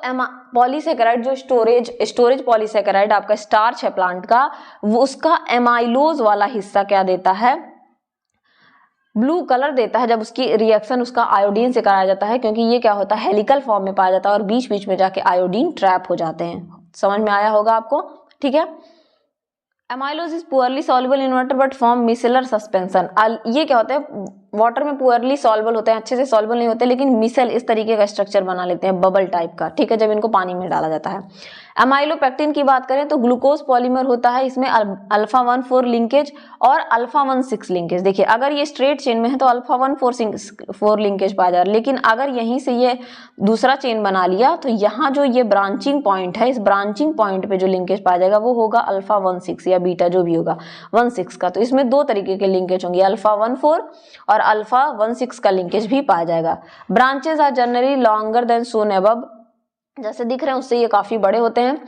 पॉलीसेकेराइड जो स्टोरेज पॉलीसेकेराइड आपका स्टार्च है प्लांट का, वो उसका एमाइलोज वाला हिस्सा क्या देता है, ब्लू कलर देता है जब उसकी रिएक्शन उसका आयोडीन से कराया जाता है, क्योंकि ये क्या होता है, हेलिकल फॉर्म में पाया जाता है, और बीच बीच में जाके आयोडीन ट्रैप हो जाते हैं। समझ में आया होगा आपको, ठीक है। Amylose is poorly soluble in water but form micellar suspension. ये क्या होता है, वाटर में पुअरली सॉल्युबल होते हैं, अच्छे से सॉल्युबल नहीं होते, लेकिन मिसल इस तरीके का स्ट्रक्चर बना लेते हैं, बबल टाइप का, ठीक है, जब इनको पानी में डाला जाता है। एमाइलोपेक्टिन की बात करें तो ग्लूकोज पॉलीमर होता है, इसमें अल्फा 1,4 लिंकेज और अल्फा 1,6 लिंकेज। देखिए अगर ये स्ट्रेट चेन में है तो अल्फा 1,4 लिंकेज पाया जा रहा है, लेकिन अगर यहीं से ये दूसरा चेन बना लिया तो यहाँ जो ये ब्रांचिंग पॉइंट है, इस ब्रांचिंग पॉइंट पे जो लिंकेज पाया जाएगा वो होगा अल्फा 1,6 या बीटा जो भी होगा 1,6 का। तो इसमें दो तरीके के लिंकेज होंगे, अल्फा 1,4 और अल्फा 1,6 का लिंकेज भी पाया जाएगा। Branches are generally longer than son above, जैसे दिख रहे हैं उससे ये काफी बड़े होते हैं।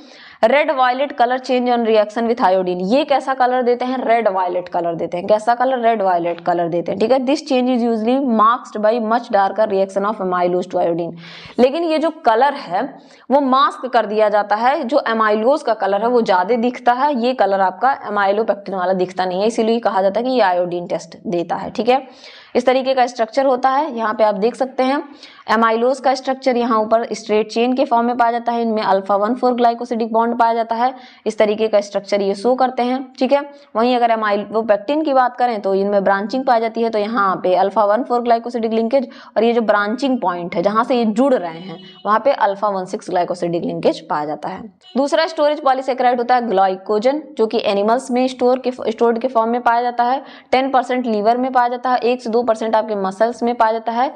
Red violet colour change on reaction with iodine, ये कैसा कलर देते हैं, रेड वायलेट कलर देते हैं। कैसा कलर, रेड वायलेट कलर देते हैं, ठीक है। This change is usually masked by much darker reaction of amylose to iodine, लेकिन ये जो कलर है वो मास्क कर दिया जाता है, जो एमाइलोज का कलर है वो ज्यादा दिखता है, ये कलर आपका एमाइलोपेक्टिन वाला दिखता नहीं है, इसीलिए कहा जाता है कि ये आयोडीन टेस्ट देता है, ठीक है। इस तरीके का स्ट्रक्चर होता है, यहाँ पे आप देख सकते हैं एमाइलोज का स्ट्रक्चर यहाँ ऊपर स्ट्रेट चेन के फॉर्म में पाया जाता है, इनमें अल्फा 1,4 ग्लाइकोसिडिक बॉन्ड पाया जाता है, इस तरीके का स्ट्रक्चर ये शो करते हैं, ठीक है। वहीं अगर एमाइलोपेक्टिन की बात करें तो इनमें ब्रांचिंग पाई जाती है, तो यहाँ पे अल्फा 1,4 ग्लाइकोसिडिक लिंकेज, और ये जो ब्रांचिंग पॉइंट है जहां से ये जुड़ रहे हैं वहां पे अल्फा 1,6 ग्लाइकोसिडिक लिंकेज पाया जाता है। दूसरा स्टोरेज पॉलीसेकेराइड होता है ग्लाइकोजन, जो कि एनिमल्स में स्टोर्ड के फॉर्म में पाया जाता है, 10% लीवर में पाया जाता है, 1 से 2% आपके मसल्स में पाया जाता है,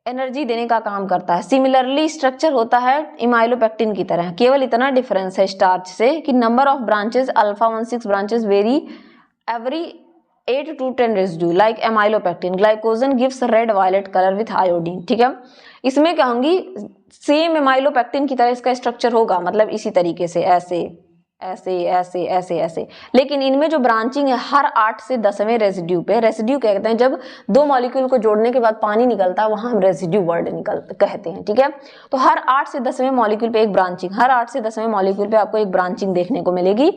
एनर्जी देने का काम करता है। सिमिलरली स्ट्रक्चर होता है इमाइलोपेक्टिन की तरह, केवल इतना डिफरेंस है स्टार्च से कि number of branches alpha 16 branches very every 8 to 10 residue like amylopectin. Glycogen gives red violet colour with iodine. ठीक है, इसमें कहूंगी सेम एमाइलोपेक्टिन की तरह इसका स्ट्रक्चर होगा, मतलब इसी तरीके से ऐसे ऐसे ऐसे ऐसे ऐसे, लेकिन इनमें जो ब्रांचिंग है हर 8 से 10वें रेसिड्यू पे, रेसिड्यू कहते हैं जब दो मॉलिक्यूल को जोड़ने के बाद पानी निकलता है वहां हम रेसिड्यू वर्ड कहते हैं। ठीक है, तो हर 8 से 10वें मॉलिक्यूल पे एक ब्रांचिंग, हर 8 से 10वें मॉलिक्यूल पे आपको एक ब्रांचिंग देखने को मिलेगी।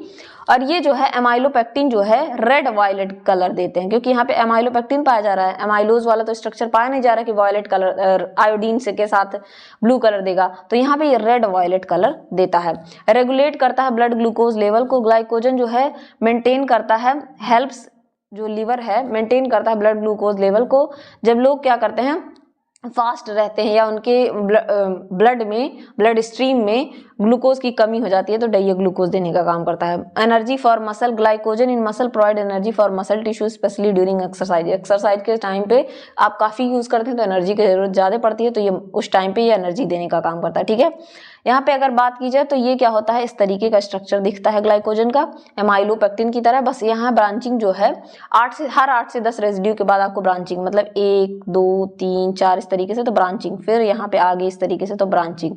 और ये जो है एमाइलोपेक्टिन जो है रेड वायलेट कलर देते हैं, क्योंकि यहाँ पे एमाइलोपेक्टिन पाया जा रहा है, एमाइलोज वाला तो स्ट्रक्चर पाया नहीं जा रहा कि वायलेट कलर आयोडीन से के साथ ब्लू कलर देगा, तो यहाँ पे ये रेड वायलेट कलर देता है। रेगुलेट करता है ब्लड ग्लूकोज लेवल को। ग्लाइकोजन जो है मेंटेन करता है, हेल्प्स जो लीवर है मेंटेन करता है ब्लड ग्लूकोज लेवल को। जब लोग क्या करते हैं फास्ट रहते हैं या उनके ब्लड स्ट्रीम में ग्लूकोज की कमी हो जाती है तो ये ग्लूकोज देने का काम करता है। Energy for muscle, glycogen in muscle provide energy for muscle tissue specially during exercise. Exercise के टाइम पे आप काफी यूज करते हैं तो एनर्जी की जरूरत ज्यादा पड़ती है, तो ये उस टाइम पे ये एनर्जी देने का काम करता है। ठीक है, यहाँ पे अगर बात की जाए तो ये क्या होता है, इस तरीके का स्ट्रक्चर दिखता है ग्लाइकोजन का एमाइलोपेक्टिन की तरह, बस यहाँ ब्रांचिंग जो है हर 8 से 10 रेसिड्यू के बाद आपको ब्रांचिंग, मतलब 1 2 3 4 इस तरीके से तो ब्रांचिंग, फिर यहाँ पे आगे इस तरीके से तो ब्रांचिंग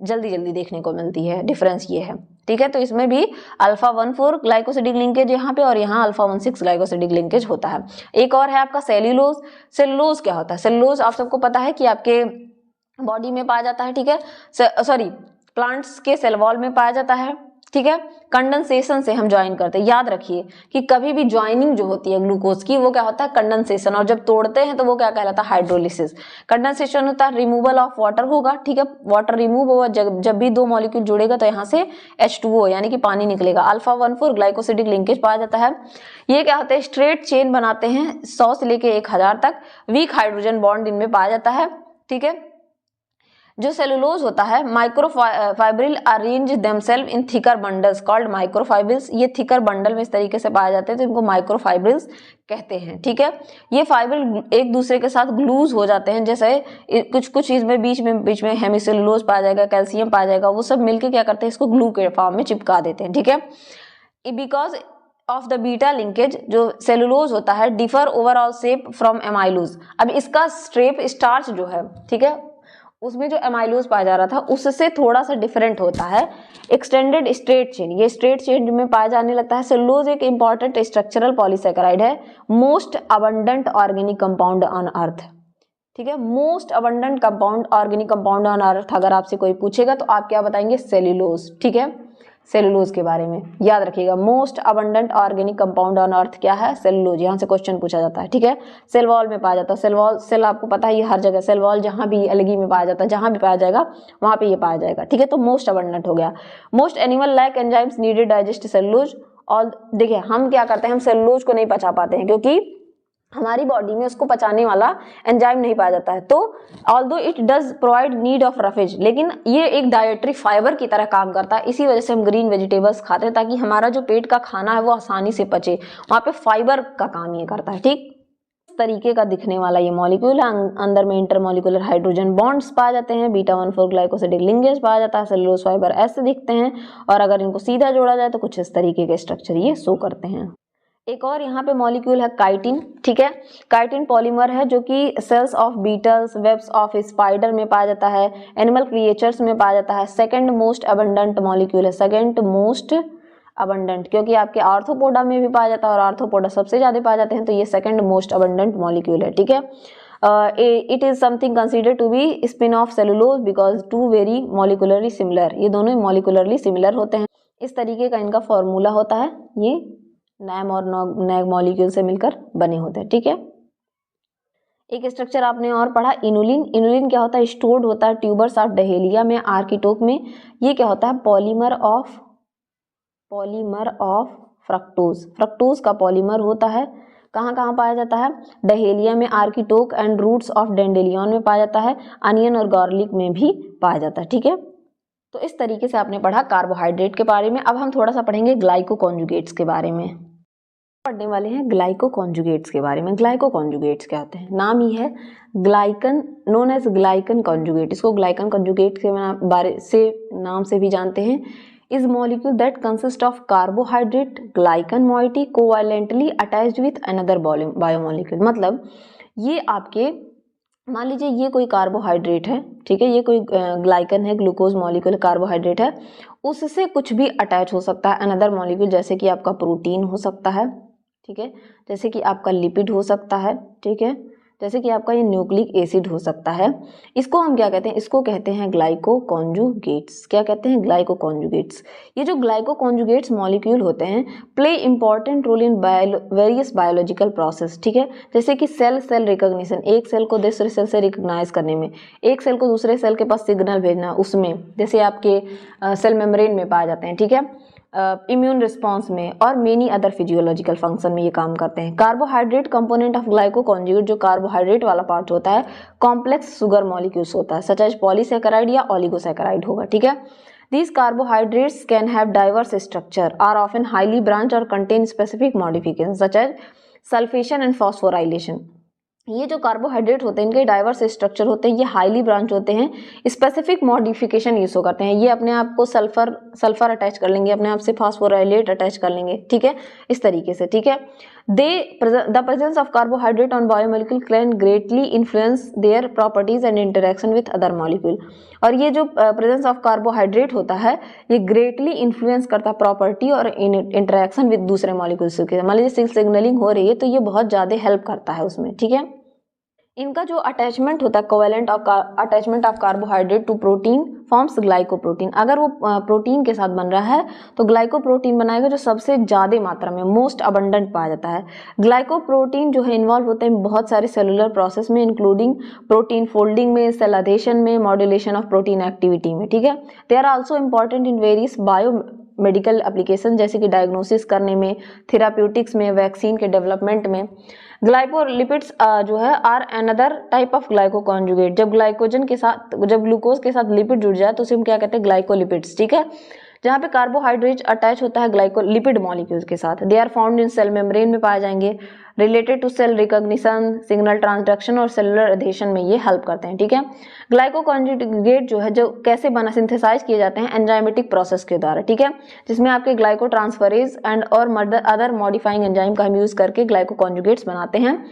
जल्दी जल्दी देखने को मिलती है। डिफरेंस ये है। ठीक है, तो इसमें भी अल्फा 14 ग्लाइकोसिडिक लिंकेज यहाँ पे और यहाँ अल्फा 16 ग्लाइकोसिडिक लिंकेज होता है। एक और है आपका सेल्यूलोज। सेल्यूलोज क्या होता है? सेल्यूलोज आप सबको पता है कि आपके बॉडी में पाया जाता है। ठीक है, सॉरी प्लांट्स के सेल वॉल में पाया जाता है। ठीक है, कंडेंसेशन से हम ज्वाइन करते हैं। याद रखिए कि कभी भी ज्वाइनिंग जो होती है ग्लूकोज की वो क्या होता है, कंडेंसेशन, और जब तोड़ते हैं तो वो क्या कहलाता है, हाइड्रोलिसिस। कंडेंसेशन होता है रिमूवल ऑफ वाटर होगा। ठीक है, वाटर रिमूव होगा, जब भी दो मॉलिक्यूल जुड़ेगा तो यहाँ से H2O यानी कि पानी निकलेगा। अल्फा 14 ग्लाइकोसिडिक लिंकेज पाया जाता है। ये क्या होता है, स्ट्रेट चेन बनाते हैं 100 से लेके 1000 तक। वीक हाइड्रोजन बॉन्ड इनमें पाया जाता है। ठीक है, जो सेलुलोज होता है microfibril arrange themselves in thicker bundles called microfibrils. ये थिकर बंडल में इस तरीके से पाए जाते हैं तो इनको माइक्रोफाइब्रिल्स कहते हैं। ठीक है, ये फाइब्रिल एक दूसरे के साथ ग्लूज हो जाते हैं, जैसे कुछ इसमें बीच में हेमिसेलुलोज पाया जाएगा, कैल्शियम पाया जाएगा, वो सब मिलकर क्या करते हैं, इसको ग्लू के फॉर्म में चिपका देते हैं। ठीक है, because of the beta linkage जो सेलुलोज होता है differ overall shape from amylose. अब इसका स्ट्रेप स्टार्च जो है, ठीक है, उसमें जो एमाइलोज पाया जा रहा था उससे थोड़ा सा डिफरेंट होता है। एक्सटेंडेड स्ट्रेट चेन, ये स्ट्रेट चेन में पाया जाने लगता है। सेलुलोज एक इंपॉर्टेंट स्ट्रक्चरल पॉलीसेकेराइड है, most abundant organic compound on earth. ठीक है, most abundant compound organic compound on earth अगर आपसे कोई पूछेगा तो आप क्या बताएंगे, सेलुलोज। ठीक है, सेलुलोज के बारे में याद रखिएगा, most abundant organic compound on earth क्या है, सेलुलोज। यहाँ से क्वेश्चन पूछा जाता है। ठीक है, सेल वॉल में पाया जाता है। सेल वॉल, सेल आपको पता है ये हर जगह, सेल वॉल जहाँ भी अलगी में पाया जाता है, जहाँ भी पाया जाएगा वहाँ पे ये पाया जाएगा। ठीक है, तो मोस्ट अबंडेंट हो गया। Most animal like enzymes needed digest cellulose. और देखिए हम क्या करते हैं, हम सेलुलोज को नहीं पचा पाते हैं क्योंकि हमारी बॉडी में उसको पचाने वाला एंजाइम नहीं पाया जाता है। तो although it does provide need of roughage, लेकिन ये एक डाइटरी फाइबर की तरह काम करता है। इसी वजह से हम ग्रीन वेजिटेबल्स खाते हैं ताकि हमारा जो पेट का खाना है वो आसानी से पचे, वहाँ पे फाइबर का काम ये करता है। ठीक, इस तरीके का दिखने वाला ये मॉलिक्यूल है। अंदर में इंटरमॉलिक्यूलर हाइड्रोजन बॉन्ड्स पाए जाते हैं, बीटा 14 ग्लाइकोसिडिक लिंकेज पाया जाता है, सेलुलोज फाइबर ऐसे दिखते हैं, और अगर इनको सीधा जोड़ा जाए तो कुछ इस तरीके के स्ट्रक्चर ये शो करते हैं। एक और यहाँ पे मॉलिक्यूल है काइटिन। ठीक है, काइटिन पॉलीमर है जो कि cells of beetles, webs of spider में पाया जाता है, एनिमल क्रिएचर्स में पाया जाता है। सेकंड मोस्ट अबंडेंट मॉलिक्यूल है, सेकंड मोस्ट अबंडेंट, क्योंकि आपके आर्थ्रोपोडा में भी पाया जाता है और आर्थ्रोपोडा सबसे ज्यादा पाए जाते हैं, तो ये सेकंड मोस्ट अबंडेंट मॉलिक्यूल है। ठीक है, it is something consider to be spin off cellulose because too very molecularly similar. ये दोनों मॉलिकुलरली सिमिलर होते हैं। इस तरीके का इनका फॉर्मूला होता है, ये नैम और नैग मॉलिक्यूल से मिलकर बने होते हैं। ठीक है, एक स्ट्रक्चर आपने और पढ़ा, इनुलिन। इनुलिन क्या होता है, स्टोर्ड होता है ट्यूबर्स ऑफ डहेलिया में, आर्किटोक में। ये क्या होता है, पॉलीमर ऑफ फ्रक्टोज। फ्रक्टोज का पॉलीमर होता है। कहाँ कहाँ पाया जाता है, डहेलिया में, आर्किटोक एंड रूट्स ऑफ डेंडेलियन में पाया जाता है, अनियन और गार्लिक में भी पाया जाता है। ठीक है, तो इस तरीके से आपने पढ़ा कार्बोहाइड्रेट के बारे में। अब हम थोड़ा सा पढ़ेंगे ग्लाइको कॉन्जुगेट्स के बारे में। पढ़ने वाले हैं ग्लाइको कॉन्जुगेट्स के बारे में। ग्लाइको कॉन्जुगेट्स क्या होते हैं? नाम ही है glycan, known as glycan conjugate. इसको ग्लाइकन कॉन्जुगेट के बारे से नाम से भी जानते हैं। Is molecule that consist of carbohydrate glycan moiety covalently attached with another biomolecule. मतलब ये आपके, मान लीजिए ये कोई कार्बोहाइड्रेट है, ठीक है, ये कोई ग्लाइकन है, ग्लूकोज मॉलिक्यूल कार्बोहाइड्रेट है, उससे कुछ भी अटैच हो सकता है अनदर मॉलिक्यूल, जैसे कि आपका प्रोटीन हो सकता है, ठीक है, जैसे कि आपका लिपिड हो सकता है, ठीक है, जैसे कि आपका ये न्यूक्लिक एसिड हो सकता है। इसको हम क्या कहते हैं? इसको कहते हैं ग्लाइको कॉन्जुगेट्स। क्या कहते हैं? Glycoconjugates. ये जो ग्लाइको कॉन्जुगेट्स मॉलिक्यूल होते हैं play important role in various biological process, ठीक है, जैसे कि सेल रिकॉग्निशन, एक सेल को दूसरे सेल से रिकॉग्नाइज करने में, एक सेल को दूसरे सेल के पास सिग्नल भेजना, उसमें जैसे आपके सेल मेम्ब्रेन में पाए जाते हैं, ठीक है, इम्यून रिस्पॉन्स में और मेनी अदर फिजियोलॉजिकल फंक्शन में ये काम करते हैं। Carbohydrate component of glyco conjugate, जो कार्बोहाइड्रेट वाला पार्ट होता है, कॉम्प्लेक्स शुगर मॉलिक्यूल्स होता है, सच एज पॉलीसैकेराइड या ओलिगोसैकेराइड होगा, ठीक है। These carbohydrates can have diverse structure, are often highly branched or contain specific modifications such as sulfation and phosphorylation. ये जो कार्बोहाइड्रेट होते हैं इनके डाइवर्स स्ट्रक्चर होते हैं, ये हाईली ब्रांच होते हैं, स्पेसिफिक मॉडिफिकेशन यूज करते हैं, ये अपने आप को सल्फर अटैच कर लेंगे, अपने आप से फास्फोराइलेट अटैच कर लेंगे, ठीक है, इस तरीके से, ठीक है। The presence of carbohydrate on biomolecule can greatly influence their properties and interaction with other molecule. और ये जो प्रेजेंस ऑफ कार्बोहाइड्रेट होता है ये ग्रेटली इन्फ्लुएंस करता है प्रॉपर्टी और इंटरेक्शन विद दूसरे मॉलिक्यूल्स के। मान लीजिए सिग्नलिंग हो रही है तो ये बहुत ज़्यादा हेल्प करता है उसमें, ठीक है। इनका जो अटैचमेंट होता है, covalent attachment of carbohydrate to protein forms glycoprotein. अगर वो प्रोटीन के साथ बन रहा है तो ग्लाइकोप्रोटीन बनाएगा, जो सबसे ज़्यादा मात्रा में मोस्ट अबंडेंट पाया जाता है। ग्लाइकोप्रोटीन जो है इन्वॉल्व होते हैं बहुत सारे सेलुलर प्रोसेस में, इंक्लूडिंग प्रोटीन फोल्डिंग में, सेल अधेशन में, मॉड्यूलेशन ऑफ प्रोटीन एक्टिविटी में, ठीक है। They are also important in various biomedical application, जैसे कि डायग्नोसिस करने में, थेराप्यूटिक्स में, वैक्सीन के डेवलपमेंट में। ग्लाइकोलिपिड्स जो है are another type of glycoconjugate. जब ग्लूकोज के साथ लिपिड जुड़ जाए तो उसे हम क्या कहते हैं? ग्लाइकोलिपिड्स, ठीक है। जहाँ पे कार्बोहाइड्रेट अटैच होता है ग्लाइकोलिपिड मॉलिक्यूल्स के साथ। They are found in cell membrane में पाए जाएंगे, related to cell recognition, signal transduction और सेलुलर एडेशन में ये हेल्प करते हैं, ठीक है। ग्लाइको कॉन्जुगेट जो है जो कैसे बना सिंथेसाइज किए जाते हैं? एंजाइमेटिक प्रोसेस के द्वारा, ठीक है, जिसमें आपके ग्लाइको ट्रांसफरेज एंड और अदर मॉडिफाइंग एंजाइम का हम यूज करके ग्लाइको कॉन्जुगेट्स बनाते हैं।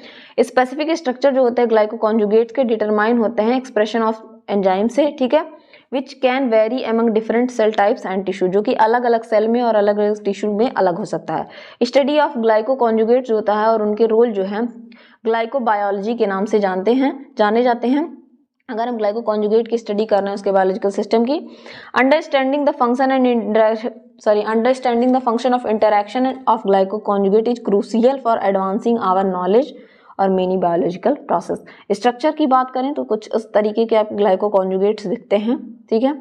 स्पेसिफिक स्ट्रक्चर जो होते हैं ग्लाइको कॉन्जुगेट्स के डिटरमाइन होते हैं एक्सप्रेशन ऑफ एंजाइम से, ठीक है, which can vary among different cell types and tissue, जो कि अलग अलग सेल में और अलग अलग टिश्यू में अलग हो सकता है। स्टडी ऑफ ग्लाइको कॉन्जुगेट जो होता है और उनके रोल जो है ग्लाइकोबायोलॉजी के नाम से जाने जाते हैं। अगर हम ग्लाइको कॉन्जुगेट की स्टडी कर रहे हैं उसके बायोलॉजिकल सिस्टम की, understanding the function of interaction of glycoconjugate is crucial for advancing our knowledge और मेनी बायोलॉजिकल प्रोसेस। स्ट्रक्चर की बात करें तो कुछ इस तरीके के आप ग्लाइको कॉन्जुगेट्स दिखते हैं, ठीक है,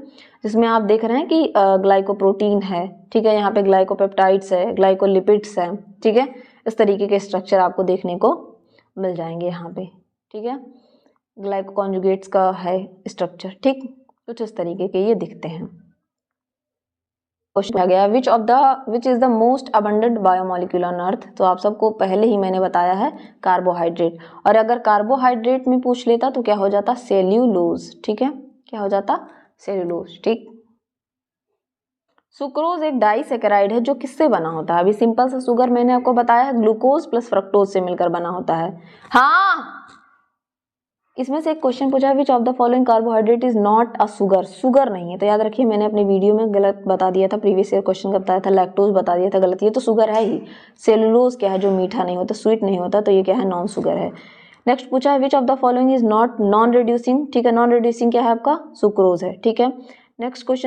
जिसमें आप देख रहे हैं कि ग्लाइकोप्रोटीन है, ठीक है, यहाँ पे ग्लाइकोपेप्टाइड्स है, ग्लाइकोलिपिड्स है, ठीक है, इस तरीके के स्ट्रक्चर आपको देखने को मिल जाएंगे यहाँ पे, ठीक है। ग्लाइको कॉन्जुगेट्स का है स्ट्रक्चर, ठीक, कुछ इस तरीके के ये दिखते हैं। क्वेश्चन आ गया which is the most abundant biomolecule on earth. तो आप सबको पहले ही मैंने बताया है कार्बोहाइड्रेट, और अगर कार्बोहाइड्रेट में पूछ लेता तो क्या हो जाता? सेल्यूलोज, ठीक है, क्या हो जाता? सेल्यूलोज, ठीक। सुक्रोज एक डाइसैकेराइड है जो किससे बना होता है? अभी सिंपल सा शुगर मैंने आपको बताया है ग्लूकोज प्लस फ्रक्टोज से मिलकर बना होता है। हाँ, इसमें से एक क्वेश्चन पूछा है which of the following carbohydrate is not a sugar. Sugar नहीं है, तो याद रखिए मैंने अपने वीडियो में गलत बता दिया था, प्रीवियस ईयर क्वेश्चन का बताया था, लैक्टोज बता दिया था, गलत। ये तो शुगर है ही। सेलुलोज क्या है? जो मीठा नहीं होता, स्वीट नहीं होता, तो ये क्या है? नॉन शुगर है। नेक्स्ट पूछा है which of the following is not non reducing, ठीक है, नॉन रिड्यूसिंग क्या है आपका? सुक्रोज है, ठीक है। Next question